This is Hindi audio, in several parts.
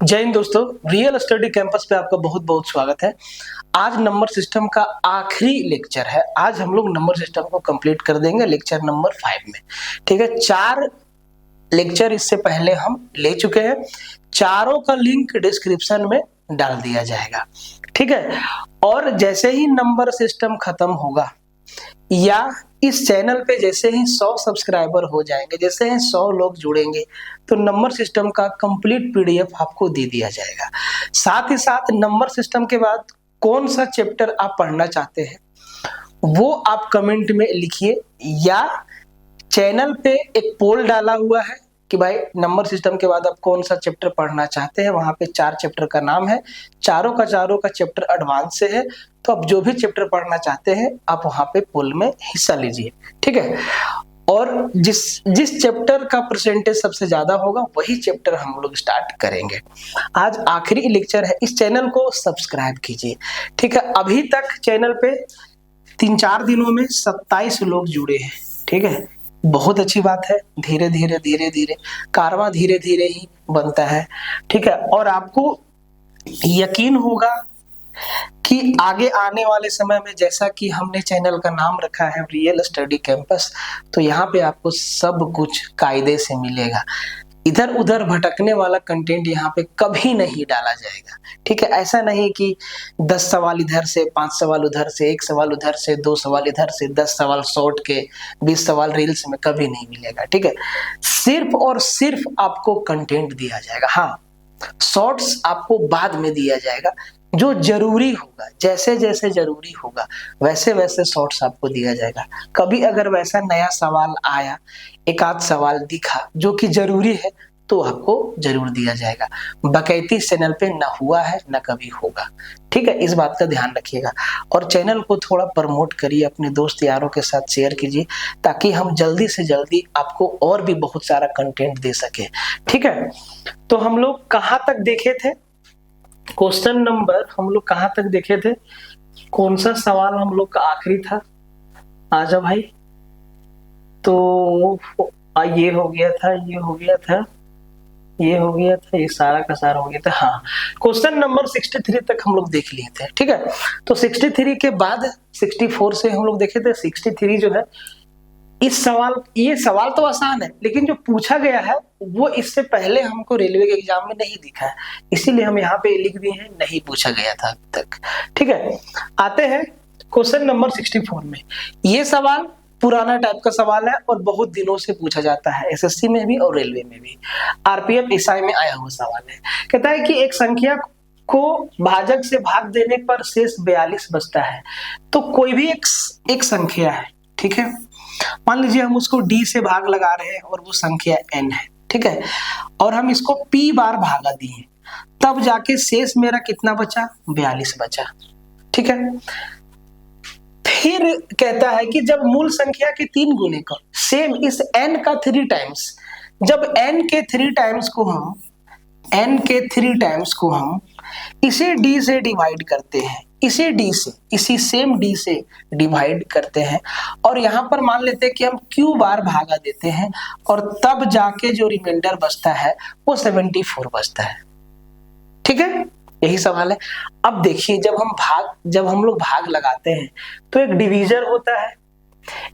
जय हिंद दोस्तों, रियल स्टडी कैंपस पे आपका बहुत बहुत स्वागत है। आज नंबर सिस्टम का आखिरी लेक्चर है। आज हम लोग नंबर सिस्टम को कंप्लीट कर देंगे लेक्चर नंबर 5 में। ठीक है, 4 लेक्चर इससे पहले हम ले चुके हैं। चारों का लिंक डिस्क्रिप्शन में डाल दिया जाएगा। ठीक है, और जैसे ही नंबर सिस्टम खत्म होगा या इस चैनल पे जैसे ही 100 सब्सक्राइबर हो जाएंगे, जैसे ही 100 लोग जुड़ेंगे, तो नंबर सिस्टम का कंप्लीट पीडीएफ आपको दे दिया जाएगा। साथ ही साथ नंबर सिस्टम के बाद कौन सा चैप्टर आप पढ़ना चाहते हैं वो आप कमेंट में लिखिए, या चैनल पे एक पोल डाला हुआ है कि भाई नंबर सिस्टम के बाद आप कौन सा चैप्टर पढ़ना चाहते हैं। वहां पे 4 चैप्टर का नाम है, चारों का चैप्टर एडवांस से है। तो आप जो भी चैप्टर पढ़ना चाहते हैं आप वहां पे पोल में हिस्सा लीजिए। ठीक है, और जिस चैप्टर का परसेंटेज सबसे ज्यादा होगा वही चैप्टर हम लोग स्टार्ट करेंगे। आज आखिरी लेक्चर है, इस चैनल को सब्सक्राइब कीजिए। ठीक है, अभी तक चैनल पे 3-4 दिनों में 27 लोग जुड़े हैं। ठीक है, बहुत अच्छी बात है। धीरे धीरे कारवां धीरे धीरे ही बनता है। ठीक है, और आपको यकीन होगा कि आगे आने वाले समय में जैसा कि हमने चैनल का नाम रखा है रियल स्टडी कैंपस, तो यहाँ पे आपको सब कुछ कायदे से मिलेगा। इधर उधर भटकने वाला कंटेंट यहाँ पे कभी नहीं डाला जाएगा। ठीक है, ऐसा नहीं कि 10 सवाल इधर से, 5 सवाल उधर से, 1 सवाल उधर से, 2 सवाल इधर से, 10 सवाल शॉर्ट के, 20 सवाल रील्स में, कभी नहीं मिलेगा। ठीक है, सिर्फ और सिर्फ आपको कंटेंट दिया जाएगा। हाँ, शॉर्ट्स आपको बाद में दिया जाएगा, जो जरूरी होगा, जैसे जैसे जरूरी होगा वैसे वैसे शॉर्ट्स आपको दिया जाएगा। कभी अगर वैसा नया सवाल आया, एक आध सवाल दिखा जो कि जरूरी है, तो आपको जरूर दिया जाएगा। बकैती इस चैनल पे ना हुआ है ना कभी होगा। ठीक है, इस बात का ध्यान रखिएगा और चैनल को थोड़ा प्रमोट करिए, अपने दोस्त यारों के साथ शेयर कीजिए, ताकि हम जल्दी से जल्दी आपको और भी बहुत सारा कंटेंट दे सके। ठीक है, तो हम लोग कहाँ तक देखे थे? क्वेश्चन नंबर हम लोग कहाँ तक देखे थे? कौन सा सवाल हम लोग का आखिरी था? आजा भाई। तो ये हो गया था, ये हो गया था, ये हो गया था, ये सारा का सारा हो गया था। हाँ, क्वेश्चन नंबर 63 तक हम लोग देख लिए थे। ठीक है, तो 63 के बाद 64 से हम लोग देखे थे। 63 जो है, ये सवाल तो आसान है, लेकिन जो पूछा गया है वो इससे पहले हमको रेलवे के एग्जाम में नहीं दिखा है, इसीलिए हम यहाँ पे लिख दिए हैं नहीं पूछा गया था अभी तक। ठीक है, आते हैं क्वेश्चन नंबर 64 में। ये सवाल पुराना टाइप का सवाल है और बहुत दिनों से पूछा जाता है, एसएससी में भी और रेलवे में भी। आरपीएफ एसआई में आया हुआ सवाल है। कहता है कि एक संख्या को भाजक से भाग देने पर शेष 42 बचता है। तो कोई भी एक संख्या है, ठीक है, मान लीजिए हम उसको d से भाग लगा रहे हैं और वो संख्या n है। ठीक है, और हम इसको p बार भागा दिए, तब जाके शेष मेरा कितना बचा? 42 बचा। ठीक है, फिर कहता है कि जब मूल संख्या के 3 गुने का सेम इस n का 3 टाइम्स, जब n के 3 टाइम्स को हम इसे d से डिवाइड करते हैं, इसी सेम d से डिवाइड करते हैं, और यहाँ पर मान लेते हैं कि हम q बार भागा देते हैं, और तब जाके जो रिमाइंडर बचता है वो 74 बचता है। ठीक है, यही सवाल है। अब देखिए, जब हम लोग भाग लगाते हैं तो एक डिवीजर होता है,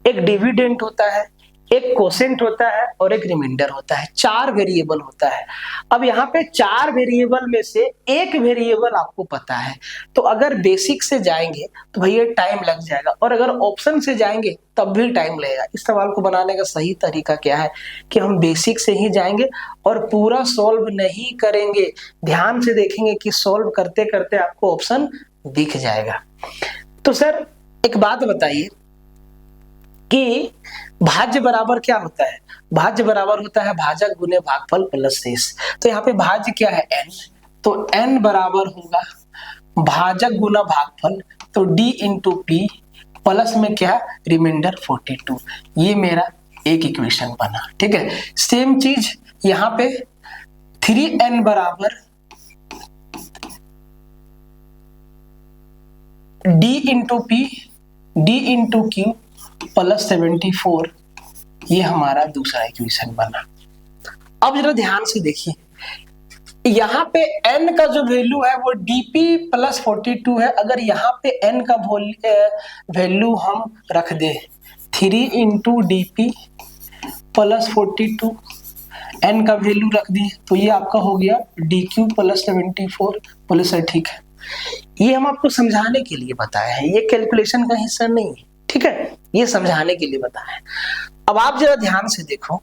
एक डिविडेंड होता है, एक कोसेंट होता है और एक रिमाइंडर होता है। 4 वेरिएबल होता है। अब यहाँ पे 4 वेरिएबल में से एक वेरिएबल आपको पता है, तो अगर बेसिक से जाएंगे तो भैया टाइम लग जाएगा, और अगर ऑप्शन से जाएंगे तब भी टाइम लगेगा। इस सवाल को बनाने का सही तरीका क्या है कि हम बेसिक से ही जाएंगे और पूरा सॉल्व नहीं करेंगे, ध्यान से देखेंगे कि सॉल्व करते करते आपको ऑप्शन दिख जाएगा। तो सर एक बात बताइए कि भाज्य बराबर क्या होता है? भाज्य बराबर होता है भाजक गुने भागफल प्लस शेष। तो यहाँ पे भाज्य क्या है? n, तो n बराबर होगा भाजक गुना भागफल, तो d इंटू पी, प्लस में क्या? रिमाइंडर 42। ये मेरा एक इक्वेशन बना। ठीक है, सेम चीज यहाँ पे 3n बराबर d into P, d into Q plus 74, ये हमारा दूसरा इक्वेशन बना। अब जरा ध्यान से देखिए, यहाँ पे n का जो वैल्यू है वो dp प्लस 42 है। अगर यहाँ पे n का वैल्यू हम रख दे 3 into D P plus 42, n का वैल्यू रख दिए तो ये आपका हो गया dq प्लस 74। बोले सर ठीक है, ये हम आपको समझाने के लिए बताया है, ये कैलकुलेशन का हिस्सा नहीं है, ठीक है, ये समझाने के लिए बताया है। अब आप जरा ध्यान से देखो,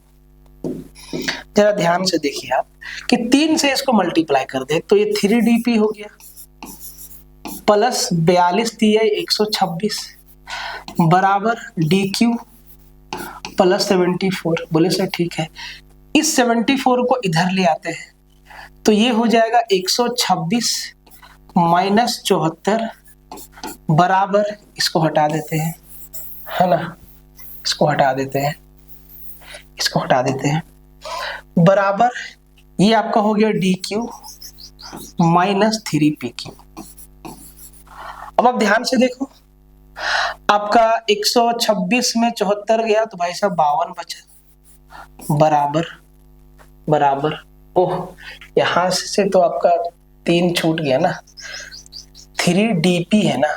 जरा ध्यान से देखिए आप कि 3 से इसको मल्टीप्लाई कर दे तो ये 3dp हो गया प्लस 42 दिया 126 बराबर dq प्लस 74। बोले सर ठीक है, इस 74 को इधर ले आते हैं तो ये हो जाएगा 126 माइनस 74 बराबर, इसको हटा देते हैं, है ना, इसको हटा देते हैं, इसको हटा देते हैं, बराबर ये आपका हो गया dq माइनस 3pq। अब आप ध्यान से देखो, आपका 126 में 74 गया तो भाई साहब 52 बचा बराबर बराबर, ओह यहां से तो आपका 3 छूट गया ना, 3dp है ना,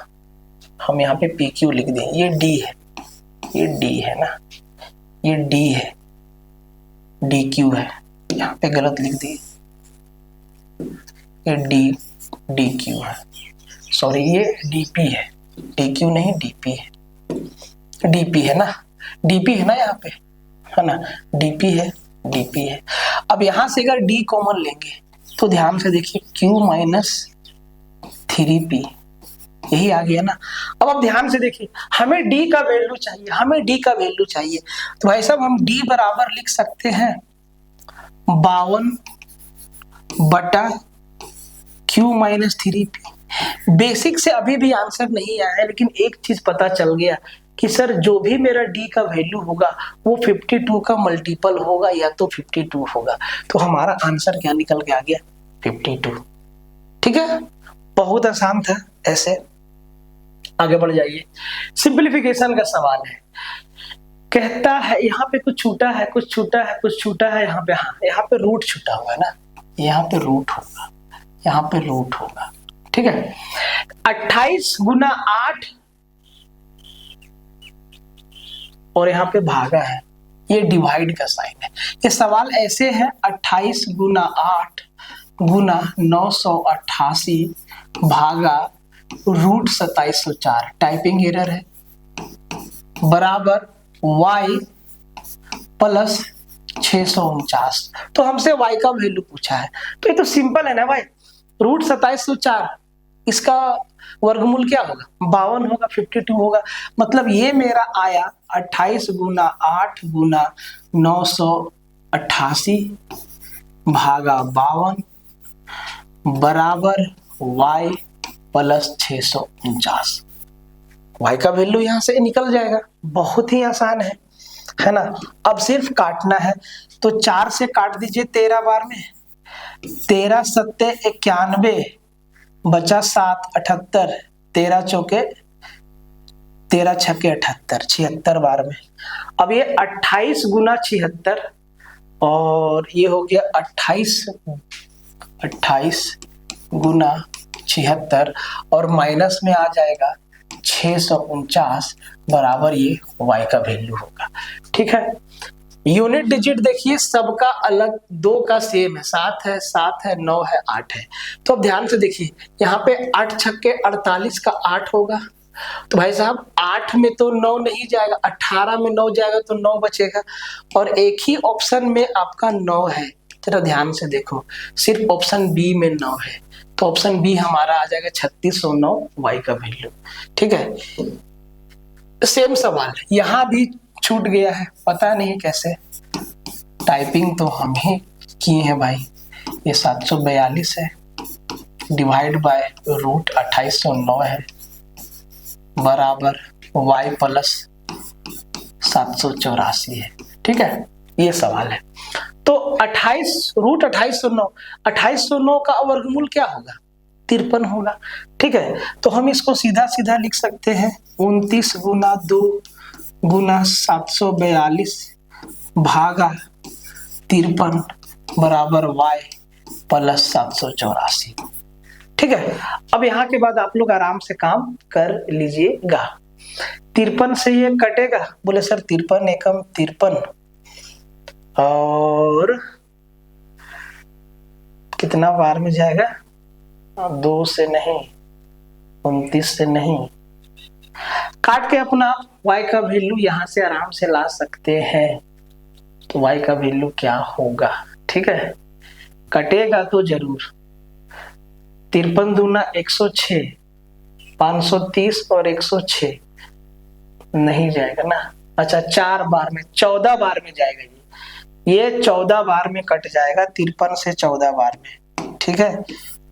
हम यहाँ पे pq लिख दें, ये d है, ये d है ना, ये d है, dq है, यहाँ पे गलत लिख दिए, ये dq है, सॉरी ये dp है, dq नहीं dp है, dp है ना, dp है ना, यहाँ पे है ना, dp है, dp है। अब यहां से अगर d कॉमन लेंगे तो ध्यान से देखिए q माइनस 3p, यही आ गया ना। अब आप ध्यान से देखिए, हमें d का वैल्यू चाहिए, हमें d का वैल्यू चाहिए, तो भाई साहब हम d बराबर लिख सकते हैं 52 बटा q माइनस 3p। बेसिक से अभी भी आंसर नहीं आया है, लेकिन एक चीज पता चल गया कि सर जो भी मेरा d का वैल्यू होगा वो 52 का मल्टीपल होगा या तो 52 होगा, तो हमारा आंसर क्या निकल के आ गया 52। ठीक है, बहुत आसान था। ऐसे आगे बढ़ जाइए, सिंपलीफिकेशन का सवाल है, कहता है यहाँ पे कुछ छूटा है, कुछ छूटा है, कुछ छूटा है, यहाँ पे हाँ, यहाँ पे रूट छूटा हुआ है ना, यहाँ पे रूट होगा, यहाँ पे रूट होगा, ठीक है। 28 गुना 8 और यहाँ पे भागा है, ये डिवाइड का साइन है। ये सवाल ऐसे है 28 गुना 8 गुना 988 भागा रूट 2704, टाइपिंग एरर है, बराबर y प्लस 649। तो हमसे y का वैल्यू पूछा है, तो ये तो सिंपल है ना भाई, रूट 2704 इसका वर्गमूल क्या होगा 52 होगा, 52 होगा, मतलब ये मेरा आया 28 गुना 8 गुना 988 भागा 52 बराबर y प्लस 649। y का वैल्यू यहां से निकल जाएगा, बहुत ही आसान है ना। अब सिर्फ काटना है, तो 4 से काट दीजिए 13 बार में, 13 सत्ते 91 बचा 7 78, 13 चौके 13 छक्के 78, 76 बार में। अब ये 28 गुना 76 और ये हो गया 28 गुना 76 और माइनस में आ जाएगा 649 बराबर ये y का वैल्यू होगा, ठीक है। यूनिट डिजिट देखिए सबका अलग, 2 का सेम है, 7 है, 7 है, 9 है, 8 है। तो अब ध्यान से देखिए, यहाँ पे 8 छक्के 48 का 8 होगा, तो भाई साहब 8 में तो 9 नहीं जाएगा, 18 में 9 जाएगा तो 9 बचेगा, और एक ही ऑप्शन में आपका 9 है। जरा ध्यान से देखो, सिर्फ ऑप्शन बी में 9 है, तो ऑप्शन बी हमारा आ जाएगा 3609 y का वैल्यू, ठीक है। सेम सवाल यहाँ भी छूट गया है, पता नहीं कैसे, टाइपिंग तो हम ही किए हैं भाई। ये 742 है डिवाइड बाय रूट 2809 है बराबर y प्लस 784 है, ठीक है। ये सवाल है, तो 28 रूट 2809 का वर्गमूल क्या होगा 53 होगा, ठीक है। तो हम इसको सीधा सीधा लिख सकते हैं 29 गुना 2 गुना 742 भागा 53 बराबर y प्लस 784। ठीक है, अब यहाँ के बाद आप लोग आराम से काम कर लीजिएगा। 53 से ये कटेगा, बोले सर 53 एकम 53 और कितना बार में जाएगा, 2 से नहीं, 29 से नहीं, काट के अपना y का वैल्यू यहां से आराम से ला सकते हैं। तो y का वैल्यू क्या होगा, ठीक है, कटेगा तो जरूर। 53 दूना 106, 530 और 106 नहीं जाएगा ना। अच्छा 4 बार में, 14 बार में जाएगा ये 14 बार में कट जाएगा। 53 से 14 बार में, ठीक है,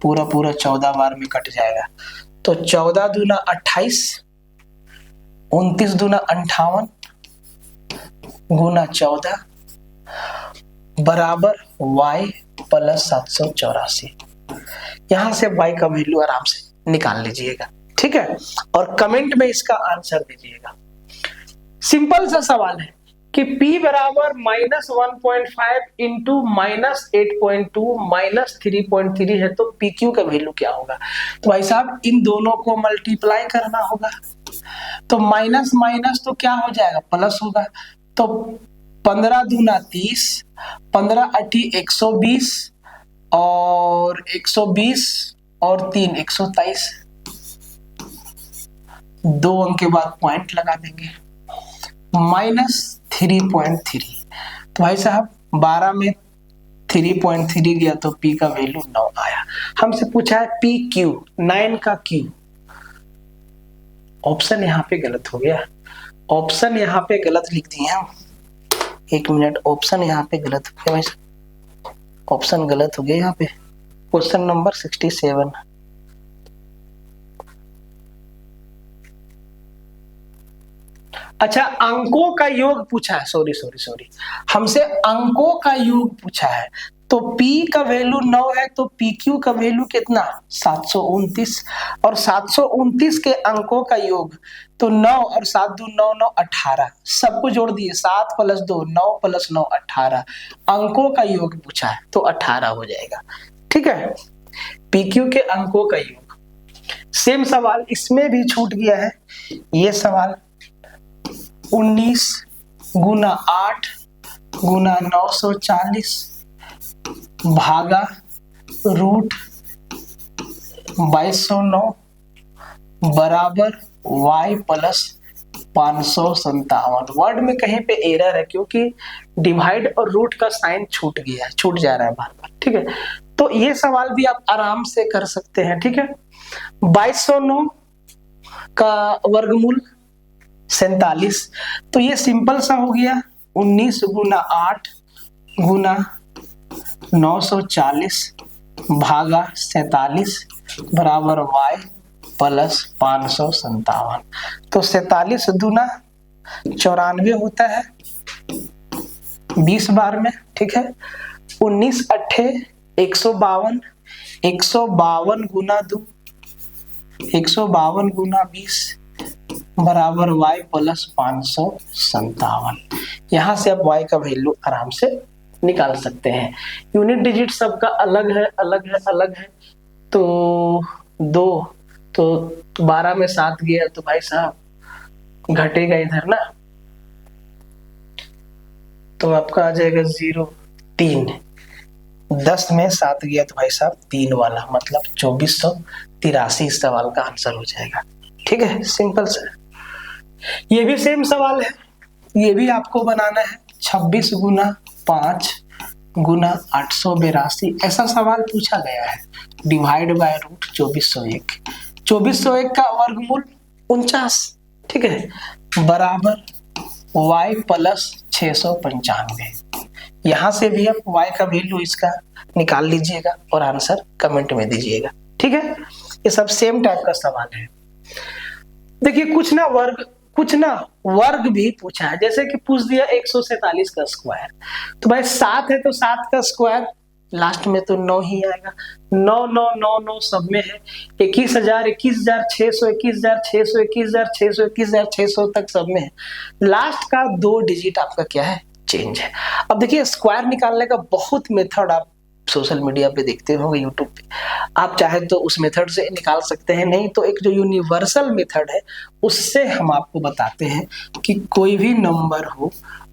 पूरा 14 बार में कट जाएगा। तो 14 दूना 28, 29 दूना 58 गुना 14 बराबर y प्लस 784। यहां से y का वैल्यू आराम से निकाल लीजिएगा, ठीक है, और कमेंट में इसका आंसर दीजिएगा। सिंपल सा सवाल है कि p बराबर -1.5 इंटू -8.2 -3.3 है, तो pq का वैल्यू क्या होगा। तो भाई साहब इन दोनों को मल्टीप्लाई करना होगा। तो माइनस माइनस तो क्या हो जाएगा, प्लस होगा। तो 15 दूना 30, 15 अठी 120 और 120 और 3 127। 2 अंक के बाद पॉइंट लगा देंगे, -3.3। तो भाई साहब 12 में 3.3 गया तो p का वैल्यू 9 आया। हमसे पूछा है पी क्यू, 9 का क्यू। ऑप्शन यहाँ पे गलत हो गया, ऑप्शन यहाँ पे गलत लिख दिए हम। 1 मिनट, ऑप्शन यहाँ पे गलत हो गया, ऑप्शन गलत हो गया यहाँ पे। Question number 67। अच्छा अंकों का योग पूछा है, सॉरी, हमसे अंकों का योग पूछा है। तो p का वैल्यू 9 है, तो pq का वैल्यू कितना, 729। और 729 के अंकों का योग, तो 9 और 7 2 9 9 18, सबको जोड़ दिए, 7 + 2 9 + 9 18। अंकों का योग पूछा है तो 18 हो जाएगा, ठीक है, pq के अंकों का योग। सेम सवाल इसमें भी छूट गया है। ये सवाल 19 गुना 8 गुना 940 भागा रूट 2209 बराबर y प्लस 557। वर्ड में कहीं पे एरर है क्योंकि डिवाइड और रूट का साइन छूट गया है, छूट जा रहा है बार बार, ठीक है। तो ये सवाल भी आप आराम से कर सकते हैं, ठीक है। 2209 का वर्गमूल 47, तो ये सिंपल सा हो गया। 19 गुना 8 गुना 940 भागा 47 बराबर y प्लस 557। तो 47 दूना 94 होता है 20 बार में, ठीक है। 19 अट्ठे 152, 152 गुना 2, 152 गुना 20 बराबर y प्लस 557। यहाँ से आप y का वैल्यू आराम से निकाल सकते हैं। यूनिट डिजिट सबका अलग है। तो 2, तो 12 में 7 गया तो भाई साहब घटेगा इधर ना, तो आपका आ जाएगा 0 3। 10 में 7 गया तो भाई साहब 3 वाला, मतलब 2483 इस सवाल का आंसर हो जाएगा, ठीक है, सिंपल सा। ये भी सेम सवाल है, ये भी आपको बनाना है। 26 गुना 5 गुना 882, ऐसा सवाल पूछा गया है। डिवाइड बाय रूट 2401, 2401 का वर्गमूल 49, ठीक है, बराबर y प्लस 695। यहां से भी आप y का वैल्यू इसका निकाल लीजिएगा और आंसर कमेंट में दीजिएगा, ठीक है। ये सब सेम टाइप का सवाल है। देखिए कुछ ना वर्ग भी पूछा है, जैसे कि पूछ दिया 147 का स्क्वायर, तो भाई 7 है तो 7 का स्क्वायर, लास्ट में तो 9 ही आएगा। 9 9 9 9 सब में है। 21,000 21,600 21,600 21,600 21,600 तक सब में है। लास्ट का 2 डिजिट आपका क्या है, चेंज है। अब देखिए स्क्वायर निकालने का बहुत मेथड आप सोशल मीडिया पे देखते होंगे, यूट्यूब पे। आप चाहे तो उस मेथड से निकाल सकते हैं, नहीं तो एक जो यूनिवर्सल मेथड है उससे हम आपको बताते हैं कि कोई भी नंबर हो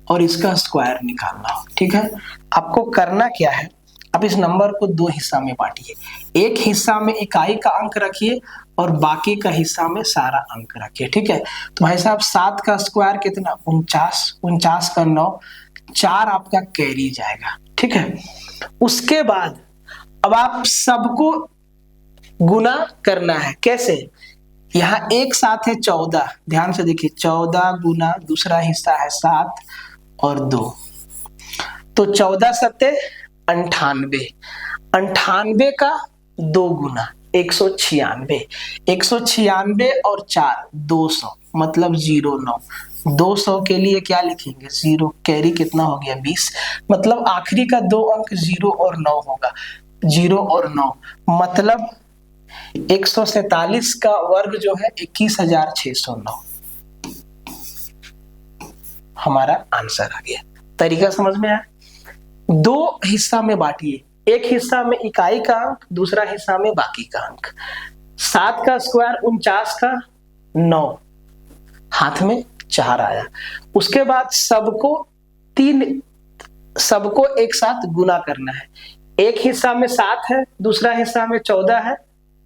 और इसका स्क्वायर निकालना हो। ठीक है, आपको करना क्या है, अब इस नंबर को दो हिस्सा में बांटिए। एक हिस्सा में इकाई का अंक रखिए और बाकी का हिस्सा में सारा अंक रखिए। ठीक है, तो भाई साहब 7 का स्क्वायर कितना, 49, 49 का 9, 4 आपका कैरी जाएगा। ठीक है, उसके बाद अब आप सबको गुना करना है। कैसे, यहाँ एक साथ है 14, ध्यान से देखिए, 14 गुना दूसरा हिस्सा है 7 और 2, तो 14 सत्ते 98, 98 का 2 गुना 196, 196 और 4 200, मतलब 09, 200 के लिए क्या लिखेंगे, 0, कैरी कितना हो गया 20, मतलब आखिरी का 2 अंक 0 और 9 होगा, 0 और 9, मतलब 147 का वर्ग जो है 21,609 हमारा आंसर आ गया। तरीका समझ में आया। दो हिस्सा में बांटिए, एक हिस्सा में इकाई का अंक, दूसरा हिस्सा में बाकी का अंक। 7 का स्क्वायर 49 का 9, हाथ में 4 आया। उसके बाद सबको एक साथ गुना करना है। एक हिस्सा में 7 है, दूसरा हिस्सा में 14 है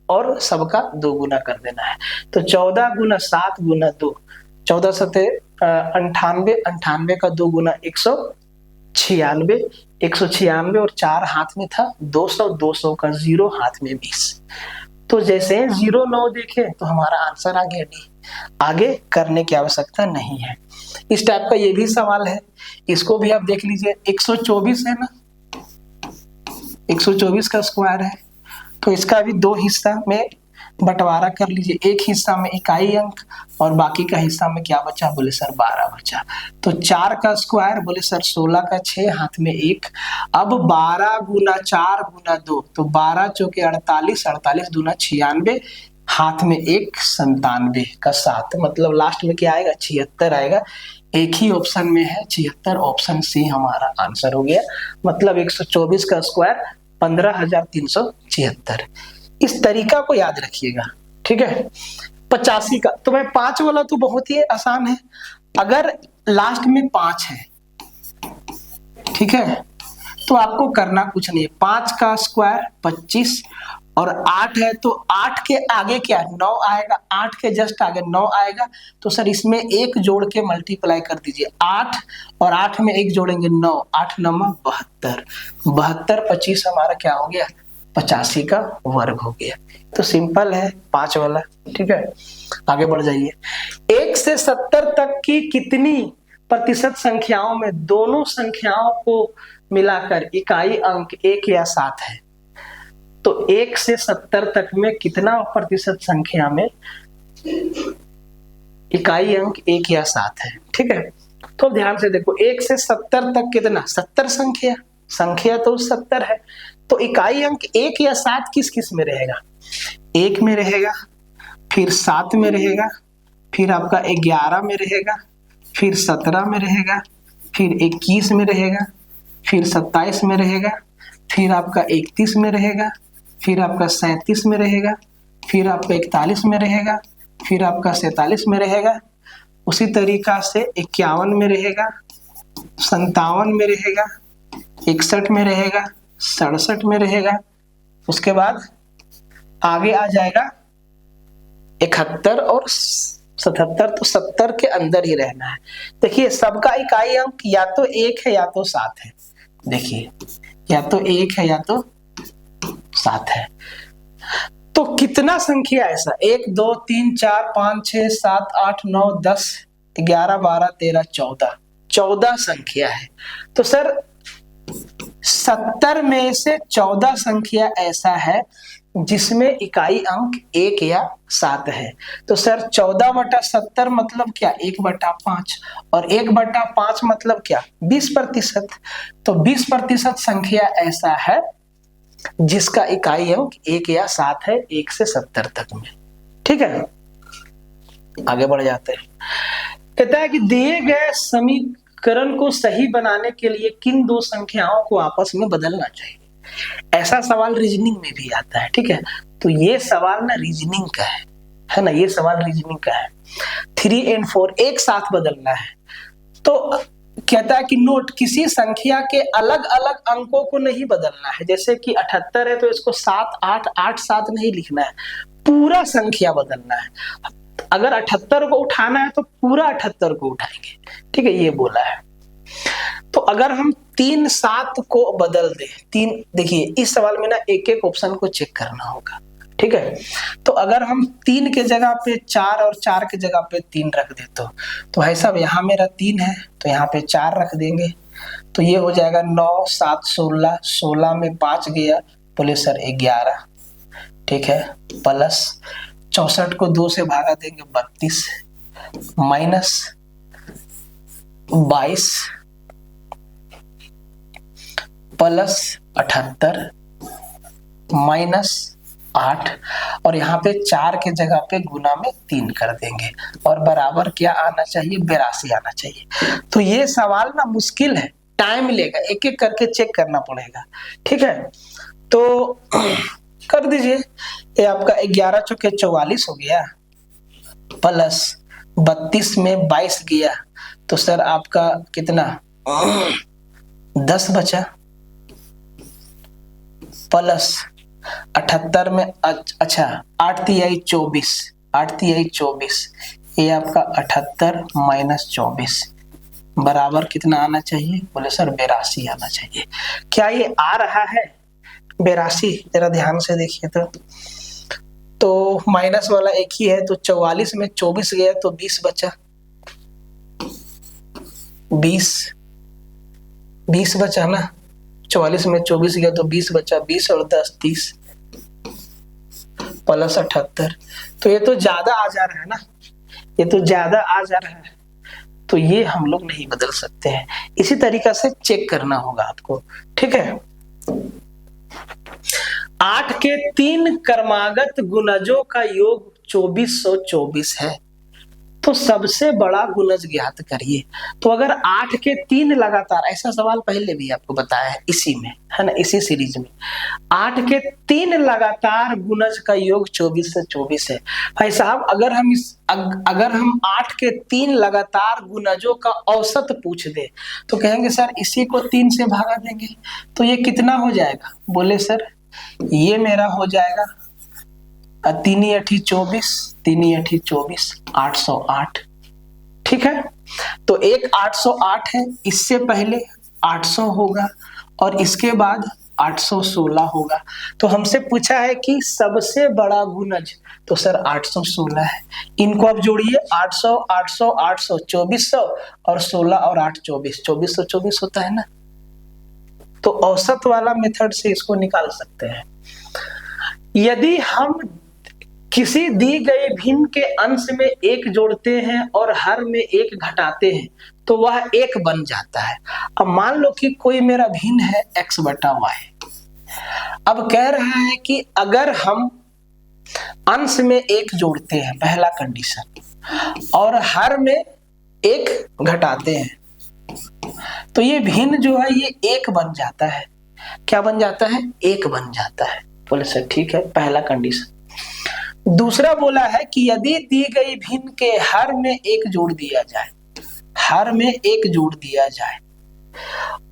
और सबका 2 गुना कर देना है। तो 14 गुना 7 गुना 2, 14 सत्ते 98, 98 का 2 गुना 196, 196 और 4 हाथ में था 200, 200 का 0 हाथ में 20। तो जैसे 09 देखे तो हमारा आंसर आ गया डी। आगे करने की आवश्यकता नहीं है। इस टाइप का ये भी सवाल है, इसको भी आप देख लीजिए। 124 है ना, 124 का स्क्वायर है, तो इसका भी 2 हिस्सा में बंटवारा कर लीजिए। एक हिस्सा में इकाई अंक और बाकी का हिस्सा में क्या बचा, बोले सर 12 बचा। तो 4 का स्क्वायर, बोले सर 16 का 6 हाथ में 1। अब 12 गुना 4 गुना 2, तो 12 चौके 48, 48 दूना 96, हाथ में 1, 97 का 7, मतलब लास्ट में क्या आएगा 76 आएगा। एक ही ऑप्शन में है 76, ऑप्शन सी हमारा आंसर हो गया। मतलब 124 का स्क्वायर 15,376। इस तरीका को याद रखिएगा। ठीक है, 85 का, तो भाई 5 वाला तो बहुत ही आसान है। अगर लास्ट में 5 है, ठीक है, तो आपको करना कुछ नहीं है। 5 का स्क्वायर 25 और 8 है, तो 8 के आगे क्या 9 आएगा, 8 के जस्ट आगे 9 आएगा। तो सर इसमें 1 जोड़ के मल्टीप्लाई कर दीजिए, 8 और 8 में 1 जोड़ेंगे 9, 8 9 72, 72 25 हमारा क्या हो गया 85 का वर्ग हो गया। तो सिंपल है 5 वाला। ठीक है, आगे बढ़ जाइए। 1 से 70 तक की कितनी प्रतिशत संख्याओं में दोनों संख्याओं को मिलाकर इकाई अंक 1 या 7 है। तो 1 से 70 तक में कितना प्रतिशत संख्या में इकाई अंक 1 या 7 है। ठीक है, तो ध्यान से देखो, 1 से 70 तक कितना, 70 संख्या तो 70 है। तो इकाई अंक 1 या 7 किस किस में रहेगा, 1 में रहेगा, फिर 7 में रहेगा, फिर आपका 11 में रहेगा, फिर 17 में रहेगा, फिर 21 में रहेगा, फिर 27 में रहेगा, फिर आपका 31 में रहेगा, फिर आपका 37 में रहेगा, फिर आपका 41 में रहेगा, फिर आपका 47 में रहेगा। उसी तरीका से 51 में रहेगा, 57 में रहेगा, 61 में रहेगा, 67 में रहेगा। उसके बाद आगे आ जाएगा 71 और 77, तो 70 के अंदर ही रहना है। देखिए सबका इकाई अंक या तो 1 है या तो 7 है। देखिए या तो 1 है या तो 7 है। तो कितना संख्या ऐसा, 1 2 3 4 5 6 7 8 9 10 11 12 13 14 संख्या है। तो सर 70 में से 14 संख्या ऐसा है जिसमें इकाई अंक 1 या 7 है। तो सर 14/70 मतलब क्या, 1/5, और 1/5 मतलब क्या 20%। तो 20% संख्या ऐसा है जिसका इकाई अंक 1 या 7 है 1 से 70 तक में। ठीक है, आगे बढ़ जाते हैं। कहता है कि दिए गए समीकरण को सही बनाने के लिए किन दो संख्याओं को आपस में बदलना चाहिए। ऐसा सवाल रीजनिंग में भी आता है, ठीक है। तो ये सवाल ना रीजनिंग का है ना, ये सवाल रीजनिंग का है। 3 और 4 एक साथ बदलना है। तो कहता है कि नोट, किसी संख्या के अलग अलग अंकों को नहीं बदलना है। जैसे कि 78 है तो इसको 7 8 8 7 नहीं लिखना है, पूरा संख्या बदलना है। अगर 78 को उठाना है तो पूरा 78 को उठाएंगे, ठीक है, ये बोला है। तो अगर हम 3 7 को बदल दें, 3, देखिए इस सवाल में ना एक एक ऑप्शन को चेक करना होगा, ठीक है। तो अगर हम 3 के जगह पे 4 और 4 के जगह पे 3 रख दे तो भाई साहब यहाँ मेरा 3 है तो यहाँ पे 4 रख देंगे, तो ये हो जाएगा 9 7 16, 16 में 5 गया, बोले सर 11, ठीक है। प्लस 64 को 2 से भागा देंगे 32, माइनस 22 प्लस 78 माइनस 8, और यहाँ पे 4 के जगह पे गुना में 3 कर देंगे, और बराबर क्या आना चाहिए, 82 आना चाहिए। तो ये सवाल ना मुश्किल है, टाइम लेगा, एक एक करके चेक करना पड़ेगा, ठीक है। तो कर दीजिए, ये आपका 11 चौके 44 हो गया, प्लस 32 में 22 गया, तो सर आपका कितना 10 बचा, प्लस 78 में अच्छा 8 तिहाई 24, 8 तिहाई 24, ये आपका 78 माइनस 24 बराबर कितना आना चाहिए, बोले सर 82 आना चाहिए। क्या ये आ रहा है 82? जरा ध्यान से देखिए तो माइनस वाला एक ही है, तो 44 में 24 गया तो 20 बचा, 20 बचा ना, 44 में 24 गया तो 20 बचा, 20 और 10 30 प्लस 78, तो ये तो ज्यादा आ जा रहा है ना, ये तो ज्यादा आ जा रहा है, तो ये हम लोग नहीं बदल सकते हैं। इसी तरीका से चेक करना होगा आपको, ठीक है। 8 के 3 क्रमागत गुणजों का योग 2424 है, तो सबसे बड़ा गुणज ज्ञात करिए। तो अगर 8 के 3 लगातार, ऐसा सवाल पहले भी आपको बताया है इसी में, है ना, इसी सीरीज में, 8 के 3 लगातार गुणज का योग 24 से 24 है। भाई साहब अगर हम 8 के 3 लगातार गुणजों का औसत पूछ दे तो कहेंगे सर इसी को 3 से भागा देंगे, तो ये कितना हो जाएगा, बोले सर ये मेरा हो जाएगा 3 × 24, 3 × 24 808, ठीक है। तो एक 808 है, इससे पहले 800 होगा और इसके बाद 816 होगा। तो हमसे पूछा है कि सबसे बड़ा गुणज, तो सर 816 है। इनको अब जोड़िए, 800 800 800 2400 और 16 और 8 24, 2424 होता है ना। तो औसत वाला मेथड से इसको निकाल सकते हैं। यदि हम किसी दी गई भिन्न के अंश में 1 जोड़ते हैं और हर में 1 घटाते हैं तो वह 1 बन जाता है। अब मान लो कि कोई मेरा भिन्न है x/y, अब कह रहा है कि अगर हम अंश में 1 जोड़ते हैं, पहला कंडीशन, और हर में 1 घटाते हैं तो ये भिन्न जो है ये 1 बन जाता है। क्या बन जाता है, 1 बन जाता है। बोले सर ठीक है, पहला कंडीशन। दूसरा बोला है कि यदि दी गई भिन्न के हर में 1 जोड़ दिया जाए, हर में 1 जोड़ दिया जाए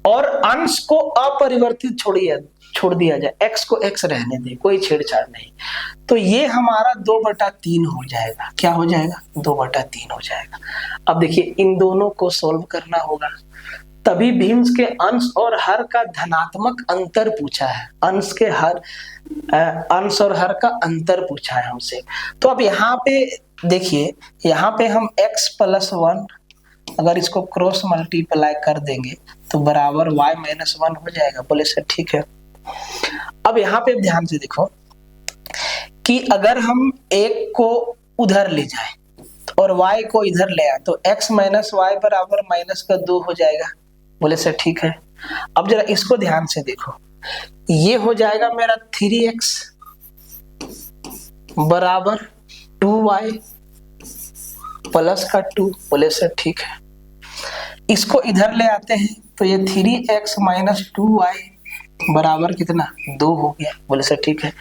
और अंश को अपरिवर्तित छोड़ दिया जाए, x को x रहने दे, कोई छेड़छाड़ नहीं, तो ये हमारा 2/3 हो जाएगा। क्या हो जाएगा, 2/3 हो जाएगा। अब देखिए इन दोनों को सॉल्व करना होगा, तभी भिन्न के अंश और हर का धनात्मक अंतर पूछा है, अंश और हर का अंतर पूछा है हमसे। तो अब यहाँ पे देखिए, यहाँ पे हम x + 1 अगर इसको क्रॉस मल्टीप्लाई कर देंगे तो बराबर y - 1 हो जाएगा। बोले सर ठीक है। अब यहाँ पे ध्यान से देखो कि अगर हम 1 को उधर ले जाए और y को इधर ले आए तो x - y बराबर -2 हो जाएगा। बोले सर ठीक है। अब जरा इसको ध्यान से देखो, ये हो जाएगा मेरा 3x बराबर 2y + 2। बोले सर ठीक है। इसको इधर ले आते हैं तो ये 3x - 2y बराबर कितना 2 हो गया। बोले सर ठीक है।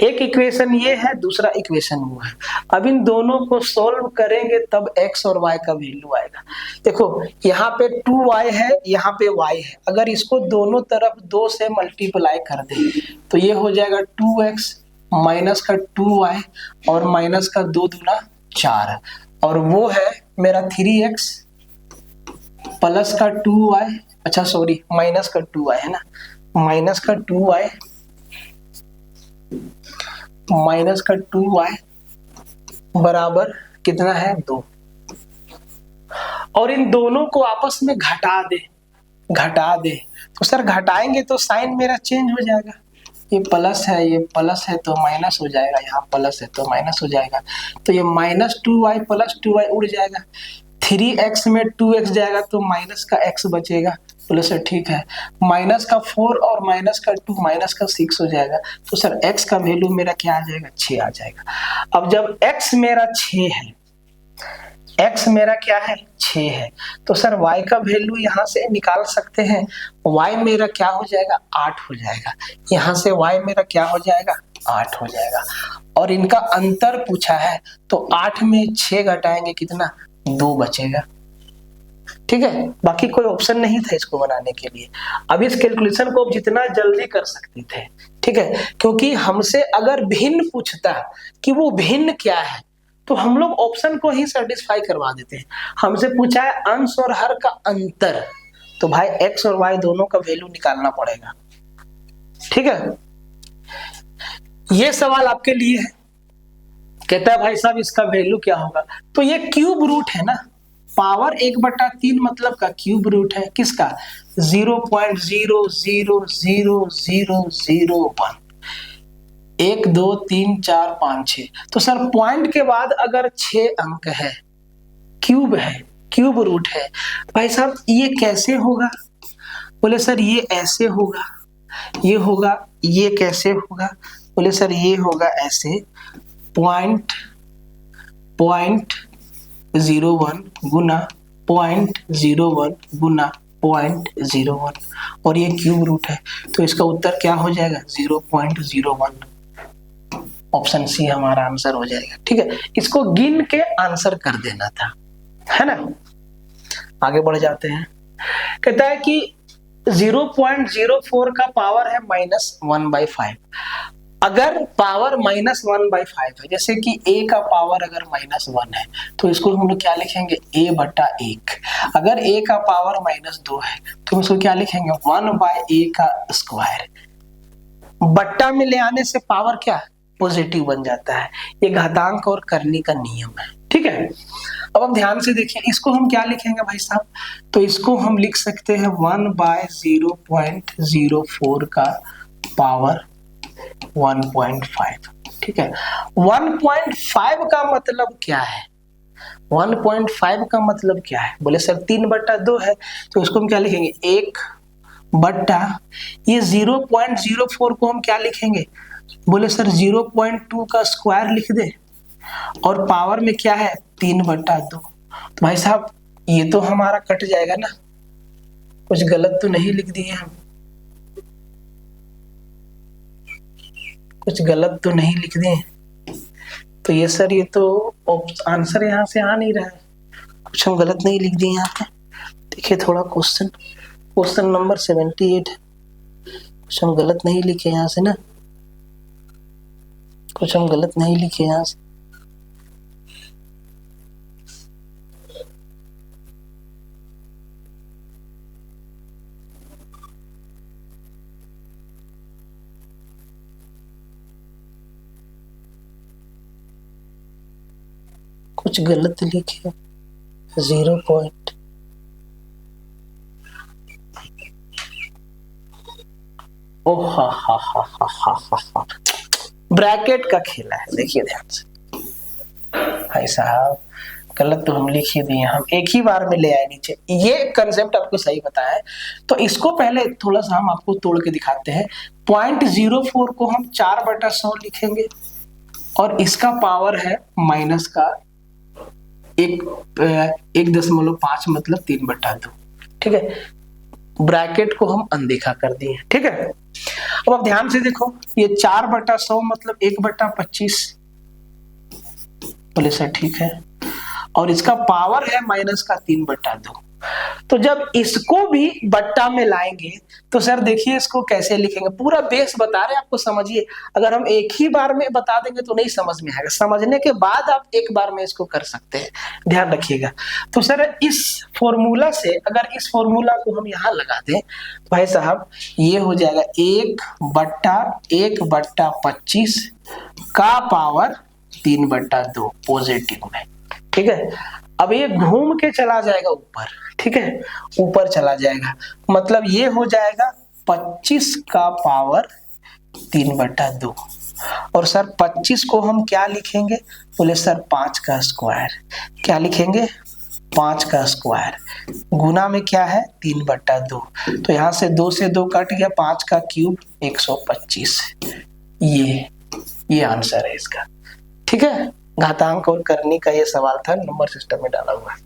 एक इक्वेशन ये है, दूसरा इक्वेशन वो है। अब इन दोनों को सोल्व करेंगे तब x और y का वैल्यू आएगा। देखो यहाँ पे 2y है, यहाँ पे y है। अगर इसको दोनों तरफ 2 से मल्टीप्लाई कर दे तो ये हो जाएगा 2x माइनस का 2y और माइनस का 2 दूना 4 और वो है मेरा 3x प्लस का 2y, अच्छा सॉरी माइनस का 2y है ना, माइनस का 2y माइनस का 2y बराबर कितना है 2। और इन दोनों को आपस में घटा दे तो सर घटाएंगे तो साइन मेरा चेंज हो जाएगा। ये प्लस है, ये प्लस है तो माइनस हो जाएगा, यहाँ प्लस है तो माइनस हो जाएगा। तो ये माइनस 2y प्लस 2y उड़ जाएगा। 3x में 2x जाएगा तो माइनस का x बचेगा। बोले सर ठीक है। माइनस का 4 और माइनस का 2 माइनस का 6 हो जाएगा। तो सर x का वैल्यू मेरा क्या आ जाएगा 6 आ जाएगा। अब जब x मेरा 6 है, x मेरा क्या है 6 है, तो सर y का वैल्यू यहाँ से निकाल सकते हैं। y मेरा क्या हो जाएगा 8 हो जाएगा। यहाँ से y मेरा क्या हो जाएगा 8 हो जाएगा। और इनका अंतर पूछा है तो 8 में 6 घटाएंगे कितना 2 बचेगा। ठीक है, बाकी कोई ऑप्शन नहीं था इसको बनाने के लिए। अब इस कैलकुलेशन को जितना जल्दी कर सकते थे, ठीक है, क्योंकि हमसे अगर भिन्न पूछता कि वो भिन्न क्या है तो हम लोग ऑप्शन को ही सेटिस्फाई करवा देते हैं। हमसे पूछा है अंश और हर का अंतर, तो भाई x और y दोनों का वैल्यू निकालना पड़ेगा। ठीक है, ये सवाल आपके लिए है। कहता है भाई साहब इसका वैल्यू क्या होगा, तो ये क्यूब रूट है ना, पावर 1/3 मतलब का क्यूब रूट है किसका 0.0000001 1 2 3 4 5 6। तो सर पॉइंट के बाद अगर 6 अंक है, क्यूब है, क्यूब रूट है, भाई साहब ये कैसे होगा। बोले सर ये ऐसे होगा, ये होगा, ये कैसे होगा। बोले सर ये होगा ऐसे 0.01 गुना 0.01 गुना 0.01 और ये क्यूब रूट है तो इसका उत्तर क्या हो जाएगा 0.01। ऑप्शन सी हमारा आंसर हो जाएगा। ठीक है, इसको गिन के आंसर कर देना था, है ना। आगे बढ़ जाते हैं। कहता है कि 0.04 का पावर है -1/5। अगर पावर -1/5 है, जैसे कि a का पावर अगर -1 है तो इसको हम लोग क्या लिखेंगे a/1। अगर a का पावर -2 है तो इसको क्या लिखेंगे 1/a का स्क्वायर। बट्टा में ले आने से पावर क्या पॉजिटिव बन जाता है। ये घातांक और करनी का नियम है। ठीक है, अब हम ध्यान से देखिए, इसको हम क्या लिखेंगे भाई साहब, तो इसको हम लिख सकते हैं 1/0.04 का पावर 1.5। ठीक है, 1.5 का मतलब क्या है, 1.5 का मतलब क्या है। बोले सर 3/2 है तो इसको हम क्या लिखेंगे 1 बट्टा ये 0.04 को हम क्या लिखेंगे। बोले सर 0.2 का स्क्वायर लिख दे और पावर में क्या है 3/2। तो भाई साहब ये तो हमारा कट जाएगा ना, कुछ गलत तो नहीं लिख दिए हम, कुछ गलत तो नहीं लिख दिए। तो ये सर ये तो आंसर यहाँ से आ नहीं रहा है, कुछ हम गलत नहीं लिख दिए यहाँ पे। देखिए थोड़ा क्वेश्चन नंबर 78 है, कुछ हम गलत नहीं लिखे यहाँ से ना, कुछ हम गलत नहीं लिखे यहाँ से। कुछ गलत लिखे 0 पॉइंट हा ब्रैकेट का खेला है। देखिए ध्यान से भाई साहब, गलत तो हम लिख ही दिए, हम एक ही बार में ले आए नीचे। ये कंसेप्ट आपको सही बताया है तो इसको पहले थोड़ा सा हम आपको तोड़ के दिखाते हैं। 0.04 को हम 4/100 लिखेंगे और इसका पावर है माइनस का 1.5 मतलब 3/2। ठीक है, ब्रैकेट को हम अनदेखा कर दिए, ठीक है। अब आप ध्यान से देखो, ये 4/100 मतलब 1/25, बोले सर ठीक है, और इसका पावर है माइनस का 3/2। तो जब इसको भी बट्टा में लाएंगे तो सर देखिए इसको कैसे लिखेंगे, पूरा बेस बता रहे हैं आपको, समझिए। अगर हम एक ही बार में बता देंगे तो नहीं समझ में आएगा, समझने के बाद आप एक बार में इसको कर सकते हैं, ध्यान रखिएगा। तो सर इस फॉर्मूला से, अगर इस फॉर्मूला को हम यहाँ लगा दें भाई साहब, ये हो जाएगा 1/1/25 का पावर 3/2 पॉजिटिव में, ठीक है। अब ये घूम के चला जाएगा ऊपर, ठीक है, ऊपर चला जाएगा, मतलब ये हो जाएगा 25 का पावर 3/2। और सर 25 को हम क्या लिखेंगे, बोले सर 5 का स्क्वायर। क्या लिखेंगे, 5 का स्क्वायर, गुना में क्या है 3/2, तो यहाँ से 2 से 2 कट गया, 5 का क्यूब 125। ये आंसर है इसका, ठीक है। घातांक और करनी का ये सवाल था, नंबर सिस्टम में डाला हुआ है।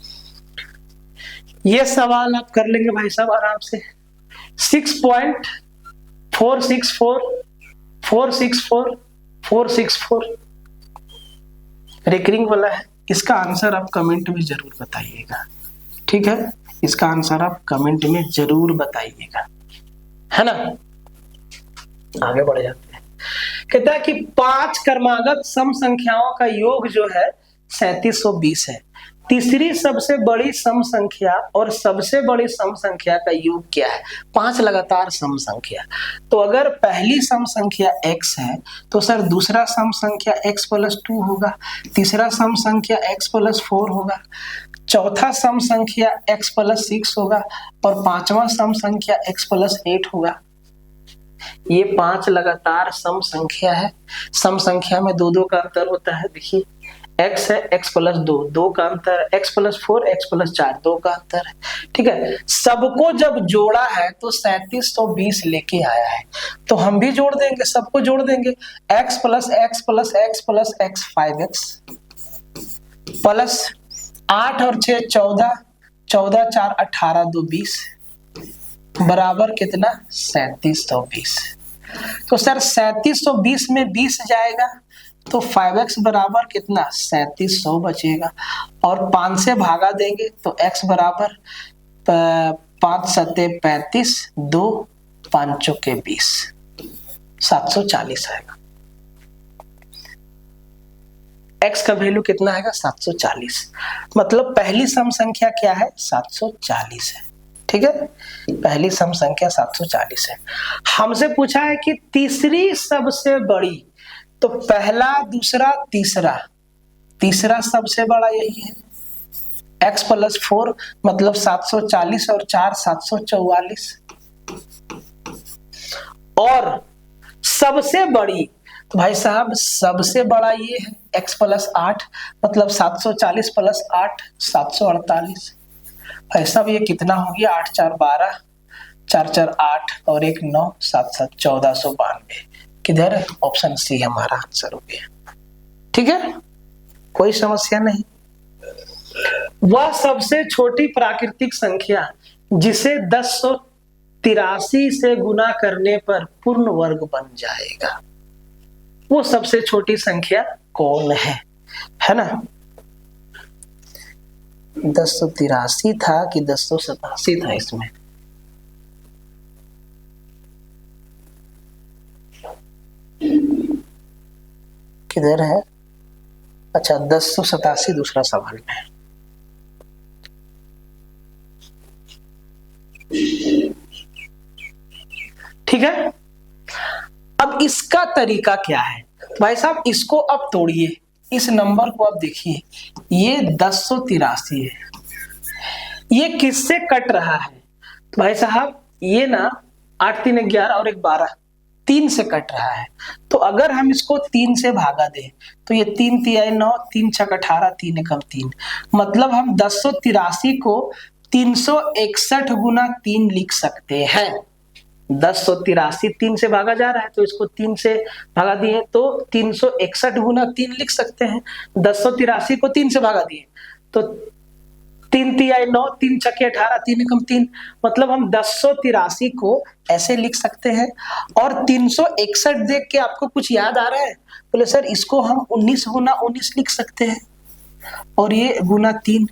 ये सवाल आप कर लेंगे भाई साहब आराम से। 6.464 रिकरिंग वाला है, इसका आंसर आप कमेंट में जरूर बताइएगा, ठीक है। इसका आंसर आप कमेंट में जरूर बताइएगा, है ना। आगे बढ़ जाते हैं। कहता है कि 5 क्रमागत सम संख्याओं का योग जो है 3720 है। तीसरी सबसे बड़ी सम संख्या और सबसे बड़ी सम संख्या का योग क्या है? 5 लगातार सम संख्या। तो अगर पहली सम संख्या x है तो सर दूसरा सम संख्या x+2 होगा, तीसरा सम संख्या x+4 होगा, चौथा सम संख्या x+6 होगा और पांचवा सम संख्या x+8 होगा। ये 5 लगातार सम संख्या है। सम संख्या में 2-2 का अंतर होता है, देखिए x है x+2 2 का अंतर, x+4 x+4 2 का अंतर है, ठीक है। सबको जब जोड़ा है तो 3720 लेके आया है, तो हम भी जोड़ देंगे, सबको जोड़ देंगे, x + x + x + x 5x plus 8 और 6 14, 14 4 18 2 20 बराबर कितना 3720। तो सर 3720 में 20 जाएगा तो 5x बराबर कितना 3700 बचेगा, और 5 से भागा देंगे तो x बराबर 5 7 35 2 5 के 20 740 आएगा। x का वैल्यू कितना आएगा 740, मतलब पहली सम संख्या क्या है 740 है, ठीक है। पहली सम संख्या 740 है। हमसे पूछा है कि तीसरी सबसे बड़ी, तो पहला दूसरा तीसरा सबसे बड़ा यही है, x+4 मतलब 740 और 4 744, और सबसे बड़ी तो भाई साहब सबसे बड़ा ये है x+8 मतलब 740 + 8 748। भाई साहब ये कितना हो गया 8 4 12 4 4 8 और 1 9 7 7 1492। किधर है, ऑप्शन सी हमारा आंसर हो गया, ठीक है, कोई समस्या नहीं। वह सबसे छोटी प्राकृतिक संख्या जिसे 1083 से गुना करने पर पूर्ण वर्ग बन जाएगा, वो सबसे छोटी संख्या कौन है ना। 1083 था कि 1087 था इसमें, किधर है, अच्छा 1087 दूसरा सवाल में है। ठीक है, अब इसका तरीका क्या है भाई साहब, इसको अब तोड़िए, इस नंबर को अब देखिए, ये 1083 है, ये किससे कट रहा है तो भाई साहब ये ना 8 3 11 और 1 12 3 से कट रहा है। तो अगर हम इसको 3 से भागा दें तो ये 3 3 9 3 6 18 3 1 3, मतलब हम 1083 को 361 गुना 3 लिख सकते हैं। 1083 3 से भागा जा रहा है तो इसको 3 से भागा दिए तो 361 गुना 3 लिख सकते हैं। 1083 को 3 से भागा दिए तो 3 तिहाई 9, 3 छक्के 18, 3 एकम 3, मतलब हम 1083 को ऐसे लिख सकते हैं। और 361 देख के आपको कुछ याद आ रहा है? बोले सर इसको हम 19 गुना 19 लिख सकते हैं और ये गुना 3।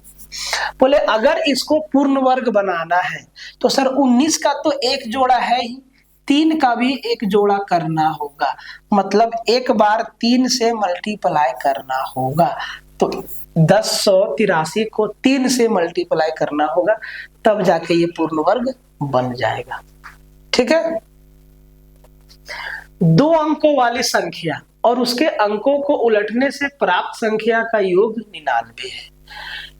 बोले अगर इसको पूर्ण वर्ग बनाना है तो सर 19 का तो एक जोड़ा है ही, 3 का भी एक जोड़ा करना होगा, मतलब एक बार 3 से मल्टीप्लाई करना होगा। तो 1083 को 3 से मल्टीप्लाई करना होगा, तब जाके ये पूर्ण वर्ग बन जाएगा। ठीक है। 2 अंकों वाली संख्या और उसके अंकों को उलटने से प्राप्त संख्या का योग 99 है।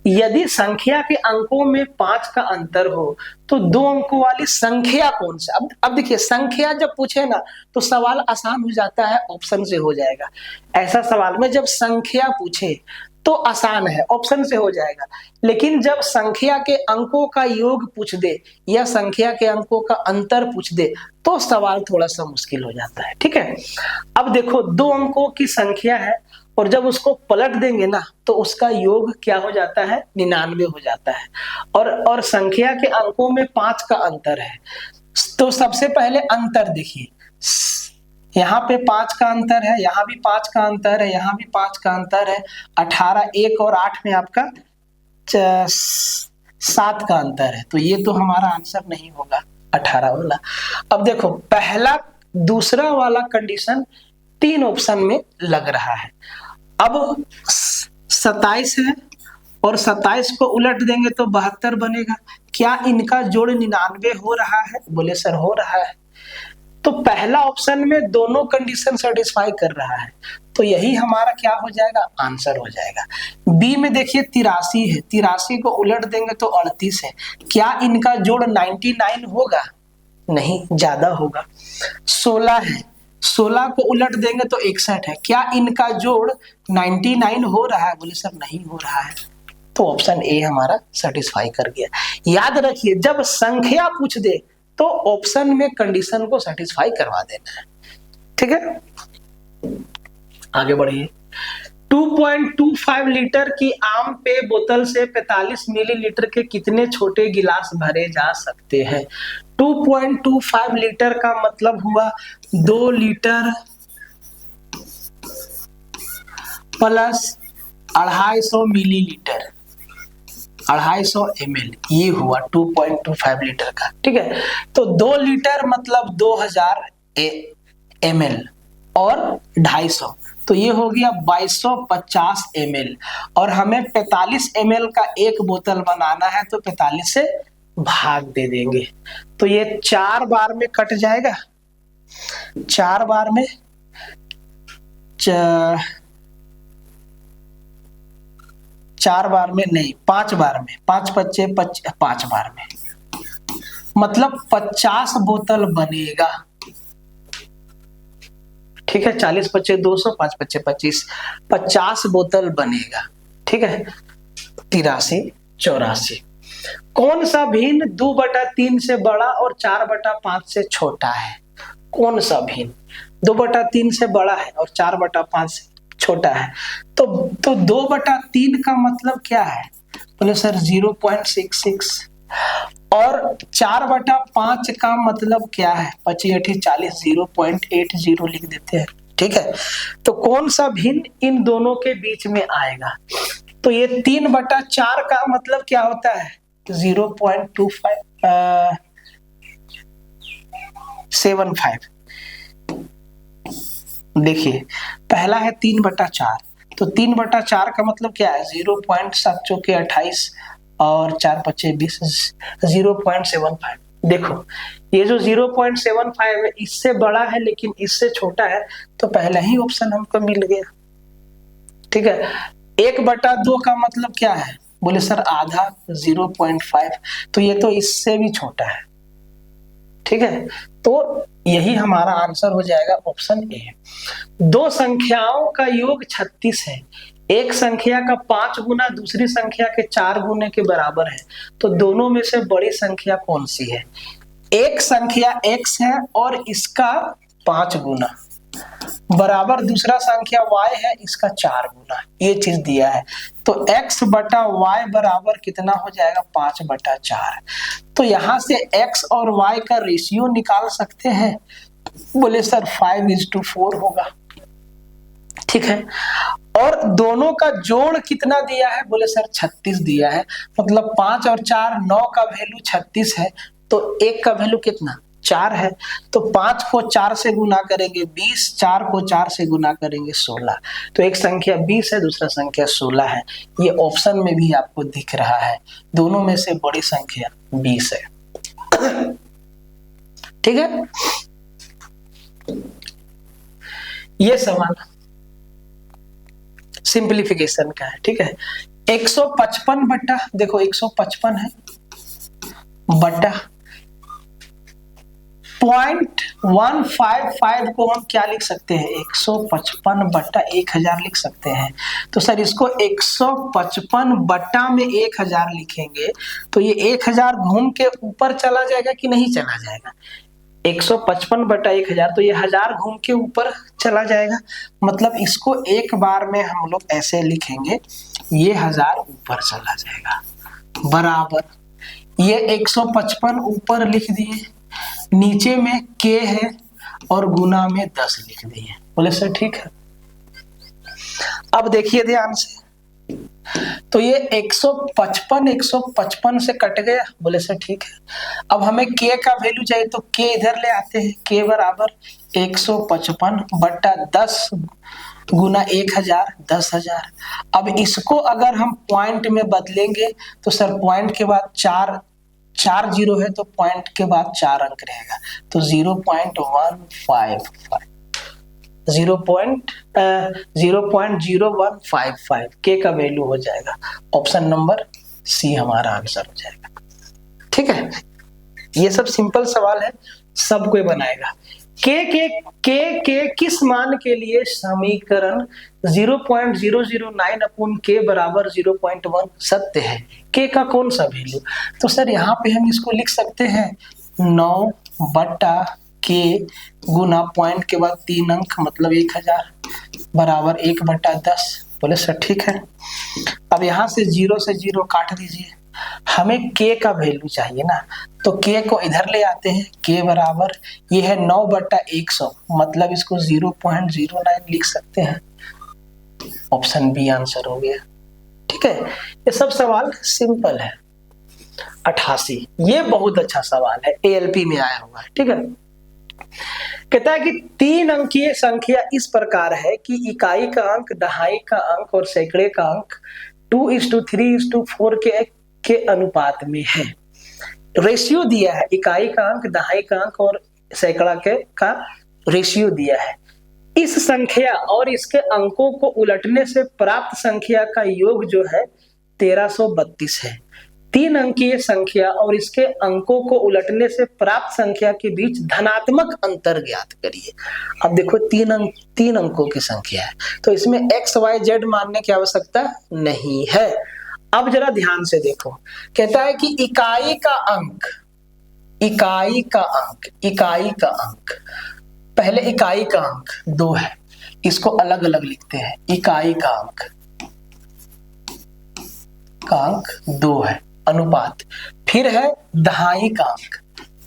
यदि संख्या के अंकों में 5 का अंतर हो तो 2 अंकों वाली संख्या कौन सा? अब देखिए, संख्या जब पूछे ना तो सवाल आसान हो जाता है, ऑप्शन से हो जाएगा। ऐसा सवाल में जब संख्या पूछे तो आसान है, ऑप्शन से हो जाएगा। लेकिन जब संख्या के अंकों का योग पूछ दे या संख्या के अंकों का अंतर पूछ दे तो सवाल थोड़ा सा मुश्किल हो जाता है। ठीक है। अब देखो, 2 अंकों की संख्या है और जब उसको पलट देंगे ना तो उसका योग क्या हो जाता है? 99 हो जाता है। और संख्या के अंकों में 5 का अंतर है। तो सबसे पहले अंतर देखिए, यहाँ पे 5 का अंतर है, यहाँ भी 5 का अंतर है, यहाँ भी 5 का अंतर है। 18, 1 और 8 में आपका 7 का अंतर है, तो ये तो हमारा आंसर नहीं होगा 18 वाला। अब देखो, पहला दूसरा वाला कंडीशन 3 ऑप्शन में लग रहा है। अब 27 है और 27 को उलट देंगे तो 72 बनेगा। क्या इनका जोड़ 99 हो रहा है? बोले सर हो रहा है। तो पहला ऑप्शन में दोनों कंडीशन सेटिस्फाई कर रहा है, तो यही हमारा क्या हो जाएगा? आंसर हो जाएगा। बी में देखिए 83 है, 83 को उलट देंगे तो 38 है। क्या इनका जोड़ 99 होगा? नहीं, ज्यादा होगा। 16 है, 16 को उलट देंगे तो 61 है। क्या इनका जोड़ 99 हो रहा है? बोले सर नहीं हो रहा है। तो ऑप्शन ए हमारा सेटिस्फाई कर गया। याद रखिए, जब संख्या पूछ दे तो ऑप्शन में कंडीशन को सेटिस्फाई करवा देना है। ठीक है, आगे बढ़िए। 2.25 लीटर की आम पे बोतल से 45 मिलीलीटर के कितने छोटे गिलास भरे जा सकते हैं? 2.25 लीटर का मतलब हुआ 2 लीटर प्लस 250 मिलीलीटर, 250 ml, ये हुआ 2.25 लीटर का। ठीक है, तो 2 लीटर मतलब 2000 ml और 250, तो ये हो गया 2250 ml। और हमें 45 ml का एक बोतल बनाना है तो 45 से भाग दे देंगे, तो ये 4 बार में कट जाएगा। 4 बार में 4 बार में नहीं, 5 बार में, 5 पच्चे 5 बार में, मतलब 50 बोतल बनेगा। ठीक है, 40 पच्चे 200, 5 पच्चे 25, 50 बोतल बनेगा। ठीक है, 83, 84। कौन सा भिन्न 2/3 से बड़ा और 4/5 से छोटा है? कौन सा भिन्न 2/3 से बड़ा है और 4/5 से छोटा है? तो 2/3 का मतलब क्या है? बोले सर 0.66। और 4/5 का मतलब क्या है? 25 40, 0.80 लिख देते हैं। ठीक है, तो कौन सा भिन्न इन दोनों के बीच में आएगा? तो ये 3/4 का मतलब क्या होता है? 0.2575। देखिए, पहला है 3/4, तो 3/4 का मतलब क्या है? 0.7 और 4 पच्चे 20, 0.75। देखो, ये जो 0.75 है इससे बड़ा है लेकिन इससे छोटा है, तो पहला ही ऑप्शन हमको मिल गया। ठीक है, 1/2 का मतलब क्या है? बोले सर आधा, 0.5, तो ये तो इससे भी छोटा है। ठीक है, तो यही हमारा आंसर हो जाएगा ऑप्शन ए। 2 संख्याओं का योग 36 है। एक संख्या का 5 गुना दूसरी संख्या के 4 गुने के बराबर है, तो दोनों में से बड़ी संख्या कौन सी है? एक संख्या x है और इसका 5 गुना, बराबर दूसरा संख्या y है, इसका 4 गुना, ये चीज दिया है। तो x बटा y बराबर कितना हो जाएगा, 5/4। तो यहां से x और y का रेशियो निकाल सकते हैं। बोले सर 5:4 होगा, ठीक है। और दोनों का जोड़ कितना दिया है, बोले सर 36 दिया है। मतलब 5 और 4, 9 का वैल्यू 36 है, तो 1 का वैल्यू कितना, 4 है। तो 5 को 4 से गुना करेंगे 20, 4 को 4 से गुना करेंगे 16। तो एक संख्या 20 है, दूसरा संख्या 16 है। ये ऑप्शन में भी आपको दिख रहा है, दोनों में से बड़ी संख्या 20 है, ठीक है। ये सवाल सिंप्लीफिकेशन का है, ठीक है। 155 बटा, देखो 155 है बटा 0.155 को हम क्या लिख सकते हैं, 155 बटा 1000 लिख सकते हैं। तो सर इसको 155 बटा में 1000 लिखेंगे तो ये 1000 घूम के ऊपर चला जाएगा कि नहीं चला जाएगा, 155 बटा 1000, तो ये 1000 घूम के ऊपर चला जाएगा। मतलब इसको एक बार में हम लोग ऐसे लिखेंगे, ये 1000 ऊपर चला जाएगा, बराबर ये 155 ऊपर लिख दिए, नीचे में k है और गुना में 10 लिख दिए। बोले सर ठीक है। अब देखिए ध्यान से, तो ये 155 से कट गया, बोले सर ठीक है। अब हमें k का वैल्यू चाहिए, तो k इधर ले आते हैं, k बराबर 155 बटा 10 गुना 1000, 10,000। अब इसको अगर हम पॉइंट में बदलेंगे तो सर पॉइंट के बाद 4 जीरो है, तो पॉइंट के बाद 4 अंक रहेगा, तो 0.155 0.0155 के का वैल्यू हो जाएगा। ऑप्शन नंबर सी हमारा आंसर हो जाएगा, ठीक है। ये सब सिंपल सवाल है, सब कोई बनाएगा। के किस मान के लिए समीकरण 0.009 अपन के बराबर 0.1 सत्य है, के का कौन सा वैल्यू। तो सर यहाँ पे हम इसको लिख सकते हैं 9 बटा के गुना पॉइंट के बाद 3 अंक मतलब 1000 बराबर 1/10। बोले सर ठीक है। अब यहाँ से 0 से 0 काट दीजिए, हमें k का वैल्यू चाहिए ना, तो k को इधर ले आते हैं, k बराबर ये है 9/100, मतलब इसको 0.09 लिख सकते हैं। ऑप्शन बी आंसर हो गया, ठीक है। ये सब सवाल सिंपल है। 88 ये बहुत अच्छा सवाल है, ALP में आया हुआ है, ठीक है। कहता है कि 3 अंकीय संख्या इस प्रकार है कि इकाई का अंक, दहाई का अंक और सैकड़े का अंक 2:3:4 के अनुपात में है। रेशियो दिया है, इकाई का अंक, दहाई का अंक और सैकड़ा का रेशियो दिया है। इस संख्या और इसके अंकों को उलटने से प्राप्त संख्या का योग जो है 1332 है। 3 अंकीय संख्या और इसके अंकों को उलटने से प्राप्त संख्या के बीच धनात्मक अंतर ज्ञात करिए। अब देखो 3 अंकों की संख्या है, तो इसमें x y z मानने की आवश्यकता नहीं है। अब जरा ध्यान से देखो, कहता है कि इकाई का अंक, पहले इकाई का अंक 2 है, इसको अलग अलग लिखते हैं। इकाई का अंक 2 है, अनुपात। फिर है दहाई का अंक,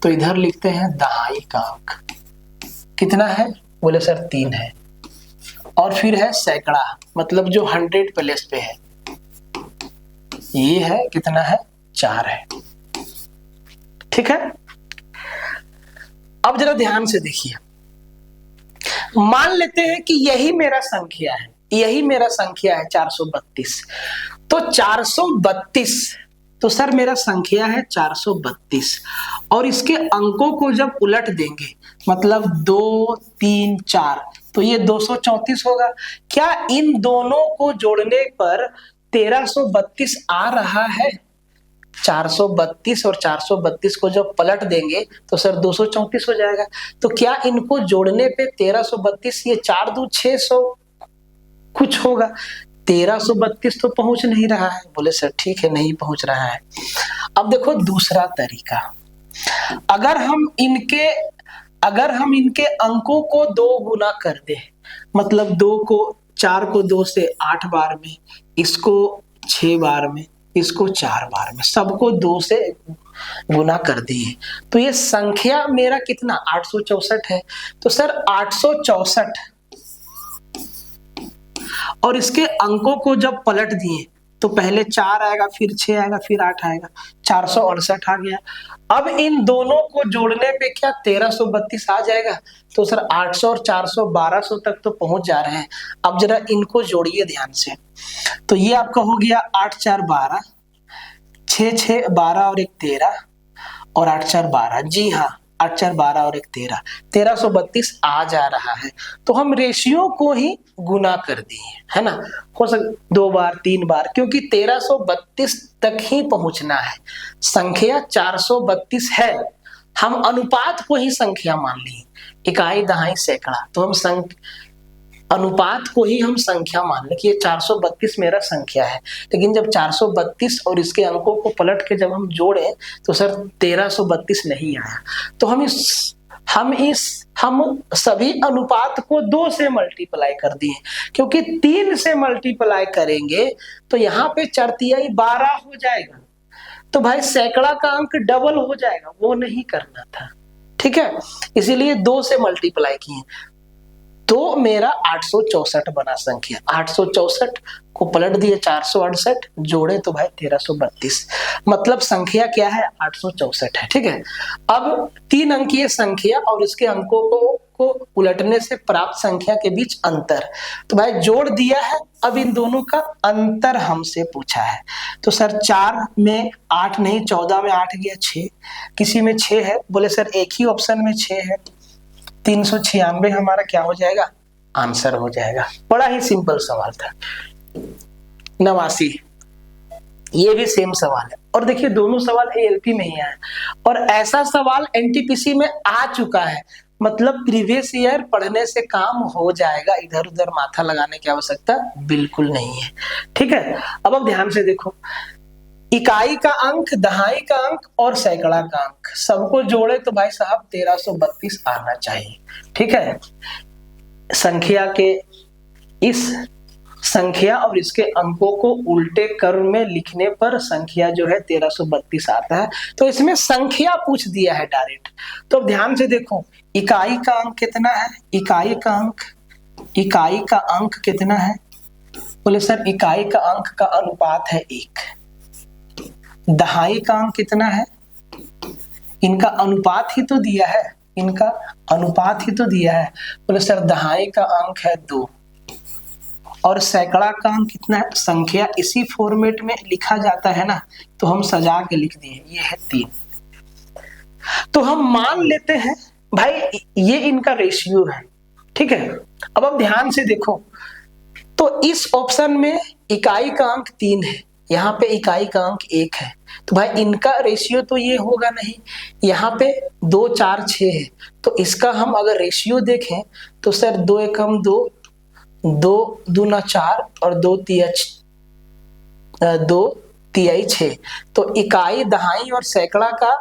तो इधर लिखते हैं दहाई का अंक कितना है, बोले सर 3 है। और फिर है सैकड़ा, मतलब जो 100 प्लेस पे है, ये है कितना है, 4 है, ठीक है। अब जरा ध्यान से देखिए, मान लेते हैं कि यही मेरा संख्या है, 432। तो 432, तो सर मेरा संख्या है 432 और इसके अंकों को जब उलट देंगे मतलब 2 3 4, तो ये 234 होगा। क्या इन दोनों को जोड़ने पर 1332 आ रहा है? 432 और 432 को जब पलट देंगे तो सर 234 हो जाएगा। तो क्या इनको जोड़ने पे 1332, ये 4 2 600 कुछ होगा, 1332 तो पहुंच नहीं रहा है। बोले सर ठीक है, नहीं पहुंच रहा है। अब देखो दूसरा तरीका, अगर हम इनके अंकों को 2 गुना कर दे, मतलब 4 को 2 से 8 बार में, इसको 6 बार में, इसको 4 बार में, सबको 2 से गुना कर दिए। तो ये संख्या मेरा कितना 864 है। तो सर 864 और इसके अंकों को जब पलट दिए तो पहले 4 आएगा, फिर 6 आएगा, फिर 8 आएगा, 468 आ गया। अब इन दोनों को जोड़ने पे क्या 1332 आ जाएगा। तो सर 800 और 400 1200 तक तो पहुंच जा रहे हैं। अब जरा इनको जोड़िए ध्यान से। तो ये आपका हो गया 8 4 12, 6 6 12 और 1 13 और 8 4 12। जी हाँ, 8 4 12 और 1 13, 1332 आ जा रहा है। तो हम रेशियो को ही गुना कर दिए, है ना। हो सक 2 बार 3 बार, क्योंकि 1332 तक ही पहुंचना है। संख्या 432 है, हम अनुपात को ही संख्या मान ली, इकाई दहाई सैकड़ा, तो हम अनुपात को ही हम संख्या मान ले कि ये 432 मेरा संख्या है। लेकिन जब 432 और इसके अंकों को पलट के जब हम जोड़े तो सर 1332 नहीं आया। तो हम सभी अनुपात को 2 से मल्टीप्लाई कर दिए, क्योंकि 3 से मल्टीप्लाई करेंगे तो यहाँ पे 4 तिहाई 12 हो जाएगा। तो भाई सैकड़ा का अंक डबल हो जाएगा, वो नहीं करना था, ठीक है, इसीलिए 2 से मल्टीप्लाई किए। तो मेरा 864 बना संख्या। 864 को पलट दिए 468, जोड़े तो भाई 1332, मतलब संख्या क्या है 864 है, ठीक है। अब 3 अंकीय संख्या और इसके अंकों को उलटने से प्राप्त संख्या के बीच अंतर, तो भाई जोड़ दिया है। अब इन दोनों का अंतर हमसे पूछा है। तो सर 4 में 8 नहीं, 14 में 8 गया 6, किसी में 6 है, बोले सर एक ही ऑप्शन में 6 है, 396 हमारा क्या हो जाएगा, आंसर हो जाएगा। बड़ा ही सिंपल सवाल था। 89, ये भी सेम सवाल है। और देखिए दोनों सवाल एएलपी में ही आए और ऐसा सवाल एनटीपीसी में आ चुका है, मतलब प्रीवियस ईयर पढ़ने से काम हो जाएगा, इधर उधर माथा लगाने की आवश्यकता बिल्कुल नहीं है, ठीक है। अब ध्यान से देखो, इकाई का अंक, दहाई का अंक और सैकड़ा का अंक सबको जोड़े तो भाई साहब 1332 आना चाहिए, ठीक है। संख्या के इस संख्या और इसके अंकों को उल्टे क्रम में लिखने पर संख्या जो है 1332 आता है। तो इसमें संख्या पूछ दिया है डायरेक्ट। तो ध्यान से देखो, इकाई का अंक कितना है, इकाई का अंक कितना है, बोले सर इकाई का अंक का अनुपात है 1। दहाई का अंक कितना है, इनका अनुपात ही तो दिया है, इनका अनुपात ही तो दिया है, बोले सर दहाई का अंक है 2। और सैकड़ा का अंक कितना है, संख्या इसी फॉर्मेट में लिखा जाता है ना, तो हम सजा के लिख दिए, ये है 3। तो हम मान लेते हैं भाई ये इनका रेशियो है, ठीक है। अब ध्यान से देखो, तो इस ऑप्शन में इकाई का अंक 3 है, यहाँ पे इकाई का अंक 1 है, तो भाई इनका रेशियो तो ये होगा नहीं। यहाँ पे 2 4 6 है, तो इसका हम अगर रेशियो देखें तो सर 2 एकम 2, 2 दूना 4 और 2 तिहाई 6। तो इकाई दहाई और सैकड़ा का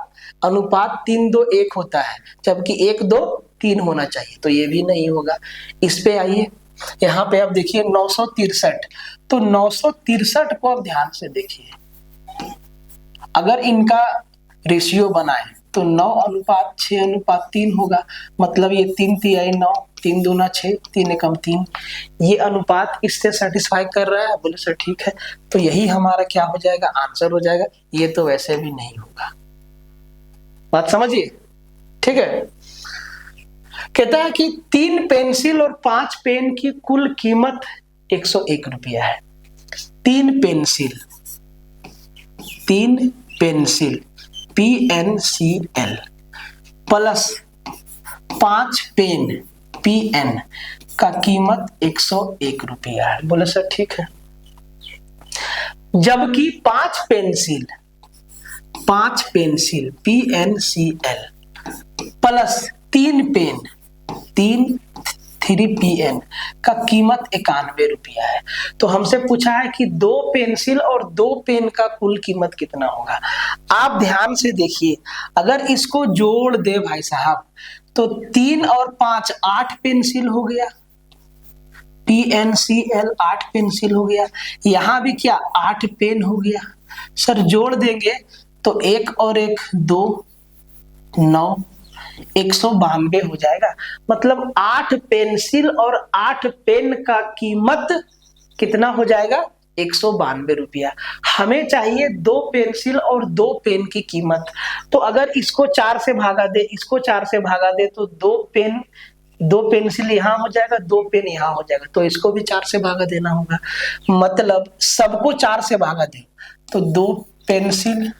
अनुपात 3 2 1 होता है, जबकि 1 2 3 होना चाहिए, तो ये भी नहीं होगा। इस पे आइए, यहाँ पे आप देखिए 963, तो 963 को आप ध्यान से देखिए, अगर इनका रेशियो बनाए तो 9:6:3 होगा, मतलब ये 3 तिहाई 9, 3 दूना 6, 3 एकम 3, ये अनुपात इससे सेटिस्फाई कर रहा है, बोले सर ठीक है, तो यही हमारा क्या हो जाएगा, आंसर हो जाएगा। ये तो वैसे भी नहीं होगा, बात समझिए, ठीक है। कहता है कि 3 पेंसिल और 5 पेन की कुल कीमत 101 रुपया है। 3 pencil PNCL plus 5 pen PN का कीमत 101 रुपया है, बोले सर ठीक है। जबकि 5 पेंसिल PNCL प्लस 3 PN का कीमत 91 रुपया है। तो हमसे पूछा है कि 2 पेंसिल और 2 पेन का कुल कीमत कितना होगा। आप ध्यान से देखिए, अगर इसको जोड़ दे भाई साहब तो 3 और 5 8 पेंसिल हो गया, PNCL 8 पेंसिल हो गया। यहाँ भी क्या 8 पेन हो गया। सर जोड़ देंगे तो 1 और 1 2 9 192 हो जाएगा। मतलब 8 पेंसिल और 8 पेन का कीमत कितना हो जाएगा 192 रुपया। हमें चाहिए 2 पेंसिल और 2 पेन की कीमत। तो अगर इसको 4 से भागा दे, इसको 4 से भागा दे तो 2 पेंसिल यहाँ हो जाएगा, 2 पेन यहाँ हो जाएगा, तो इसको भी 4 से भागा देना होगा। मतलब सबको 4 से भागा दे तो 2 पेंसिल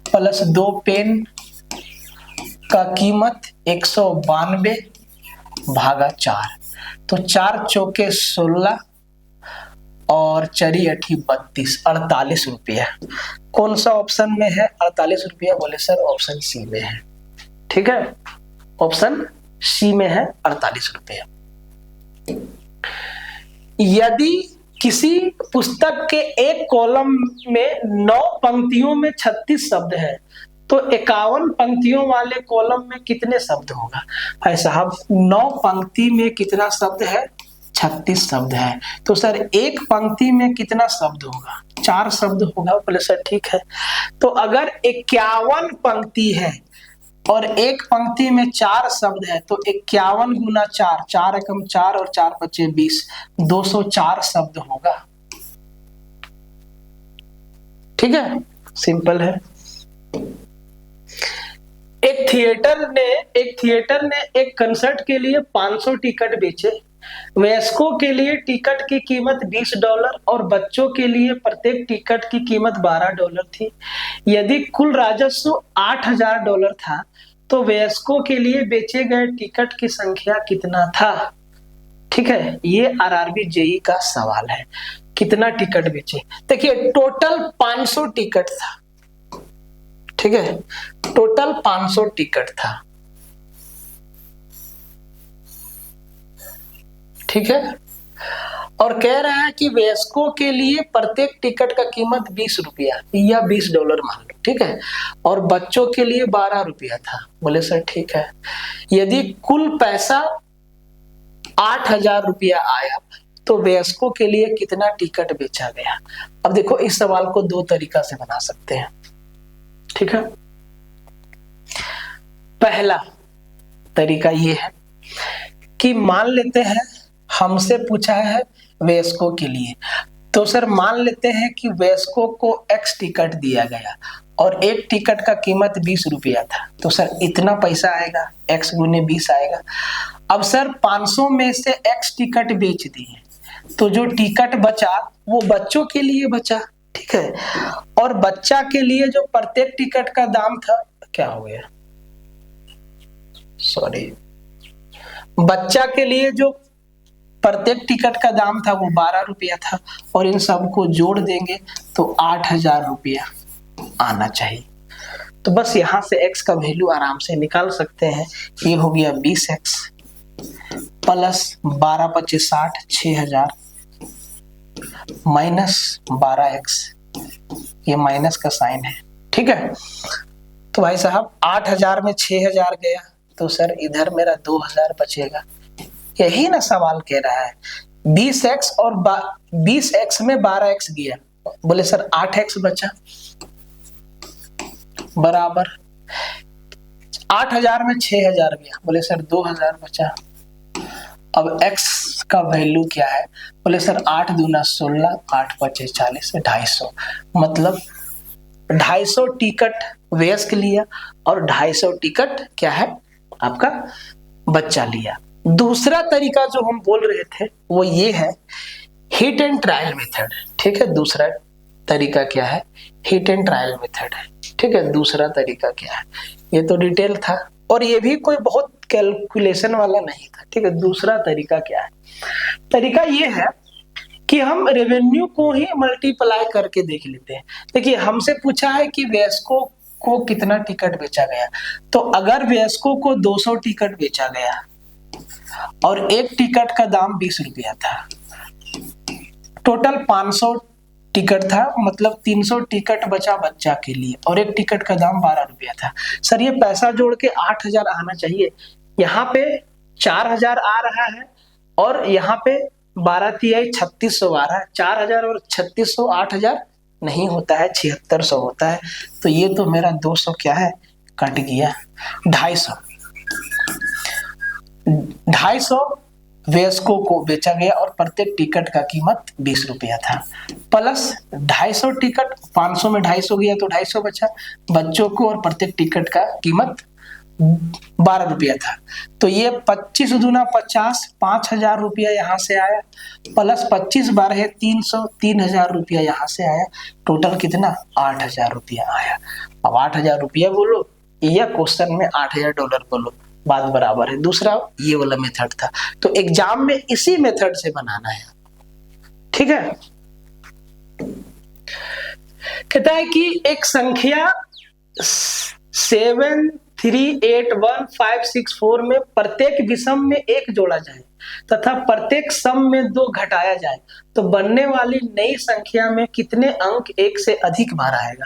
प्लस 2 पेन का कीमत 192 भागा 4, तो 4 चौके 16 और 4 8 32, 48 रुपया। कौन सा ऑप्शन में है 48 रुपया? बोले सर ऑप्शन सी में है। ठीक है, ऑप्शन सी में है 48 रुपया। यदि किसी पुस्तक के एक कॉलम में 9 पंक्तियों में 36 शब्द है तो 51 पंक्तियों वाले कॉलम में कितने शब्द होगा? भाई साहब 9 पंक्ति में कितना शब्द है? 36 शब्द है। तो सर एक पंक्ति में कितना शब्द होगा? 4 शब्द होगा। बोले सर ठीक है। तो अगर 51 पंक्ति है और एक पंक्ति में 4 शब्द है तो 51 गुना 4, 4 एकम 4 और 4 पचे 20, 204 शब्द होगा। ठीक है, सिंपल है। एक थिएटर ने एक कंसर्ट के लिए 500 टिकट बेचे। वयस्कों के लिए टिकट की कीमत $20 और बच्चों के लिए प्रत्येक टिकट की कीमत $12 थी। यदि कुल राजस्व $8000 था तो वयस्कों के लिए बेचे गए टिकट की संख्या कितना था? ठीक है, ये RRB JEE का सवाल है। कितना टिकट बेचे? देखिए टोटल 500 टिकट था। ठीक है, टोटल 500 टिकट था। ठीक है, और कह रहा है कि वयस्कों के लिए प्रत्येक टिकट का कीमत 20 रुपया या $20 मान लो। ठीक है, और बच्चों के लिए 12 रुपया था। बोले सर ठीक है। यदि कुल पैसा 8000 रुपया आया तो वयस्कों के लिए कितना टिकट बेचा गया? अब देखो इस सवाल को 2 तरीका से बना सकते हैं। ठीक है, पहला तरीका ये है कि मान लेते हैं हमसे पूछा है वयस्कों के लिए, तो सर मान लेते हैं कि वयस्कों को X टिकट दिया गया और एक टिकट का कीमत 20 रुपया था, तो सर इतना पैसा आएगा, X गुने 20 आएगा। अब सर 500 में से X टिकट बेच दिए तो जो टिकट बचा वो बच्चों के लिए बचा। ठीक है, और बच्चा के लिए जो प्रत्येक टिकट का दाम था, क्या हो गया, सॉरी, बच्चा के लिए जो प्रत्येक टिकट का दाम था वो 12 रुपया था और इन सबको जोड़ देंगे तो 8000 रुपया आना चाहिए। तो बस यहां से X का वैल्यू आराम से निकाल सकते हैं। ये हो गया 20X प्लस 12 पचे 60, 6000 माइनस 12X, ये माइनस का साइन है। ठीक है, तो भाई साहब 8000 में 6000 गया तो सर इधर मेरा 2000 बचेगा। यही ना सवाल कह रहा है। 20X और 20X में 12X गया, बोले सर 8X बचा, बराबर 8000 में 6000 गया, बोले सर 2000 बचा। अब X का वैल्यू क्या है? बोले सर 8 दूना 16, 8 पचे 40, 250। मतलब 250 टिकट वयस्क लिया और 250 टिकट क्या है आपका बच्चा लिया। दूसरा तरीका जो हम बोल रहे थे वो ये है हिट एंड ट्रायल मेथड। ठीक है, दूसरा तरीका क्या है? हिट एंड ट्रायल मेथड है। ठीक है, दूसरा तरीका क्या है? ये तो डिटेल था और ये भी कोई बहुत कैलकुलेशन वाला नहीं था। ठीक है, दूसरा तरीका क्या है? तरीका ये है कि हम रेवेन्यू को ही मल्टीप्लाई करके देख लेते हैं। देखिए हमसे पूछा है कि वयस्कों को कितना टिकट बेचा गया, तो अगर वयस्कों को 200 टिकट बेचा गया और एक टिकट का दाम 20 रुपया था, टोटल 500 टिकट था, मतलब 300 टिकट बचा बच्चा के लिए और एक टिकट का दाम 12 रुपया था। सर ये पैसा जोड़ के 8000 आना चाहिए। यहाँ पे 4000 आ रहा है और यहाँ पे 12 तिहाई 3612, 4000 और 3600 8000 नहीं होता है, 7600 होता है। तो ये तो मेरा 200 क्या है, कट गया। 250 वयस्कों को बेचा गया और प्रत्येक टिकट का कीमत 20 रुपया था, प्लस 250 टिकट, 500 में 250 गया तो 250 बचा बच्चों को, और प्रत्येक टिकट का कीमत 12 रुपया था। तो ये 25 दूना 50, 5000 रुपया यहाँ से आया, प्लस 25 12 300, 3000 रुपया यहाँ से आया, टोटल कितना, 8000 रुपया आया। अब 8000 रुपया बोलो या क्वेश्चन में $8000 बोलो, बात बराबर है। दूसरा ये वाला मेथड था, तो एग्जाम में इसी मेथड से बनाना है, ठीक है। कहता है कि एक संख्या 7381564 में प्रत्येक विषम में 1 जोड़ा जाए तथा प्रत्येक सम में 2 घटाया जाए तो बनने वाली नई संख्या में कितने अंक 1 से अधिक बार आएगा।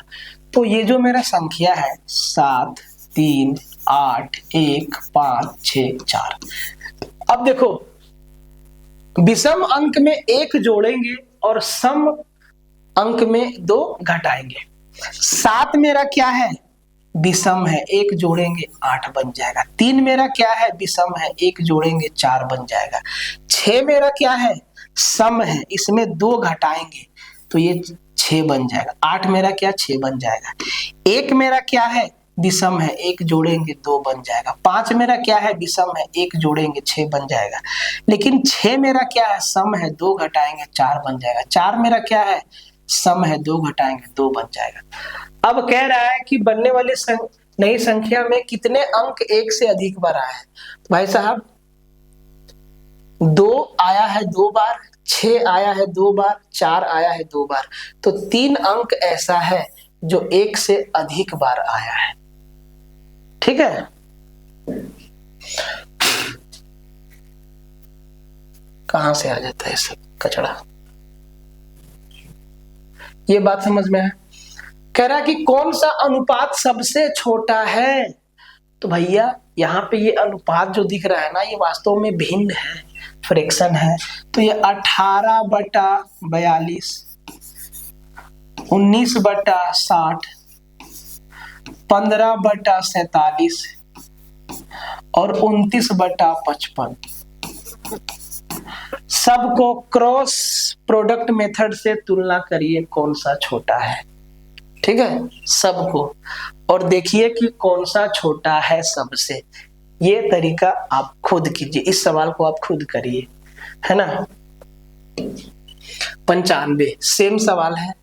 तो ये जो मेरा संख्या है 7 3 8 1 5 6 4, अब देखो विषम अंक में 1 जोड़ेंगे और सम अंक में 2 घटाएंगे। 7 मेरा क्या है, विषम है, 1 जोड़ेंगे 8 बन जाएगा। 3 मेरा क्या है, विषम है, 1 जोड़ेंगे 4 बन जाएगा। 6 मेरा क्या है, सम है, इसमें 2 घटाएंगे तो ये 6 बन जाएगा। 8 मेरा क्या, 6 बन जाएगा। 1 मेरा क्या है, विषम है, 1 जोड़ेंगे 2 बन जाएगा। 5 मेरा क्या है, विषम है, 1 जोड़ेंगे 6 बन जाएगा। लेकिन 6 मेरा क्या है, सम है, 2 घटाएंगे 4 बन जाएगा। 4 मेरा क्या है, सम है, 2 घटाएंगे 2 बन जाएगा। अब कह रहा है कि बनने वाली नई संख्या में कितने अंक 1 से अधिक बार आए हैं। तो भाई साहब 2 आया है 2 बार, 6 आया है 2 बार, 4 आया है 2 बार, तो 3 अंक ऐसा है जो 1 से अधिक बार आया है, ठीक है। कहां से आ जाता है सब कचड़ा, ये बात समझ में है। कह रहा है कि कौन सा अनुपात सबसे छोटा है। तो भैया यहाँ पे ये अनुपात जो दिख रहा है ना, ये वास्तव में भिन्न है, फ्रैक्शन है। तो ये 18/42, 19/60, 15/47 और 29/55 सबको क्रॉस प्रोडक्ट मेथड से तुलना करिए कौन सा छोटा है, ठीक है, सबको, और देखिए कि कौन सा छोटा है सबसे। ये तरीका आप खुद कीजिए, इस सवाल को आप खुद करिए, है ना। 95 सेम सवाल है।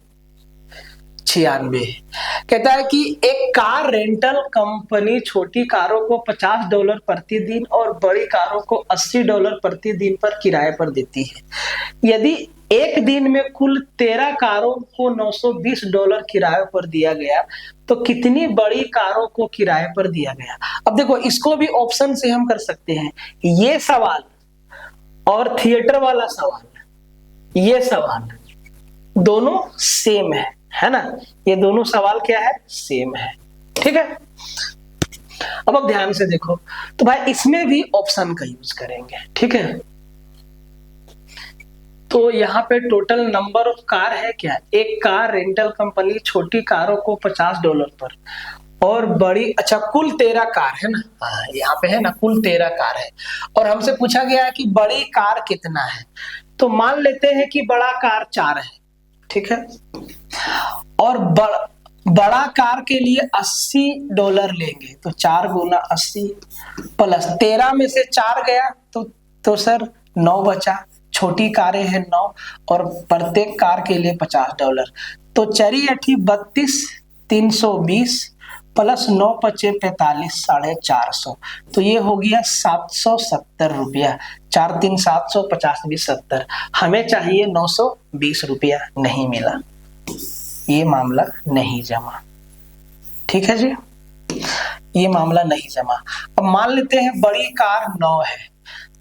96 कहता है कि एक कार रेंटल कंपनी छोटी कारों को $50 प्रतिदिन और बड़ी कारों को $80 प्रतिदिन पर किराए पर देती है। यदि एक दिन में कुल 13 कारों को $920 किराए पर दिया गया तो कितनी बड़ी कारों को किराए पर दिया गया। अब देखो इसको भी ऑप्शन से हम कर सकते हैं। ये सवाल और थिएटर वाला सवाल, ये सवाल दोनों सेम है ना। ये दोनों सवाल क्या है, सेम है, ठीक है। अब ध्यान से देखो, तो भाई इसमें भी ऑप्शन का यूज करेंगे, ठीक है। तो यहाँ पे टोटल नंबर ऑफ कार है क्या, एक कार रेंटल कंपनी छोटी कारों को $50 पर और बड़ी, अच्छा कुल 13 कार है ना, यहाँ पे है ना कुल 13 कार है, और हमसे पूछा गया है कि बड़ी कार कितना है। तो मान लेते हैं कि बड़ा कार 4 है, ठीक है, और बड़ा कार के लिए $80 लेंगे, तो 4 गुना 80 प्लस 13 में से 4 गया तो सर 9 बचा। छोटी कारें हैं 9 और प्रत्येक कार के लिए $50, तो 4 8 32 320 प्लस 9 5 45 450, तो ये हो गया 770 रुपया। 4 3 700 50 20 70, हमें चाहिए 920 रुपया, नहीं मिला, ये मामला नहीं जमा, ठीक है जी, ये मामला नहीं जमा। अब मान लेते हैं बड़ी कार 9 है,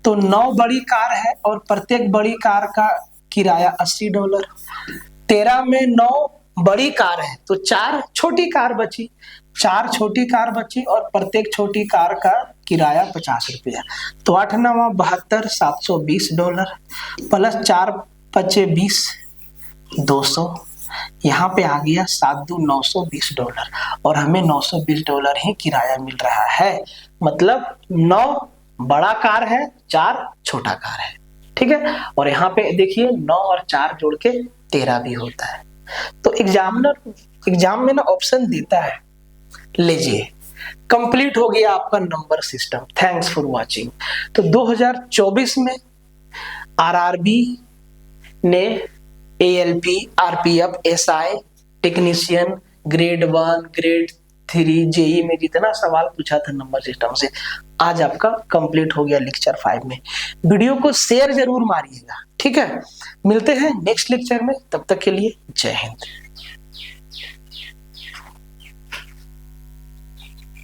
तो 9 बड़ी कार है और प्रत्येक बड़ी कार का किराया $80। 13 में 9 बड़ी कार है तो 4 छोटी कार बची, 4 छोटी कार बची और प्रत्येक छोटी कार का किराया 50 रुपया, तो 8 9 72 $720 प्लस 4 5 20 200, यहाँ पे आ गया 7 2 $920 और हमें $920 ही किराया मिल रहा है। मतलब 9 बड़ा कार है, 4 छोटा कार है, ठीक है। और यहाँ पे देखिए 9 और 4 जोड़ के 13 भी होता है। तो एग्जाम में ना ऑप्शन देता है। लीजिए, कंप्लीट हो गया आपका number system. Thanks for watching. तो 2024 में आरआरबी ने ALP, RPF, SI, technician, grade 1, grade 3, JE में जितना सवाल पूछा था नंबर सिस्टम से, आज आपका कंप्लीट हो गया लेक्चर 5 में। वीडियो को शेयर जरूर मारिएगा, ठीक है। मिलते हैं नेक्स्ट लेक्चर में, तब तक के लिए जय हिंद।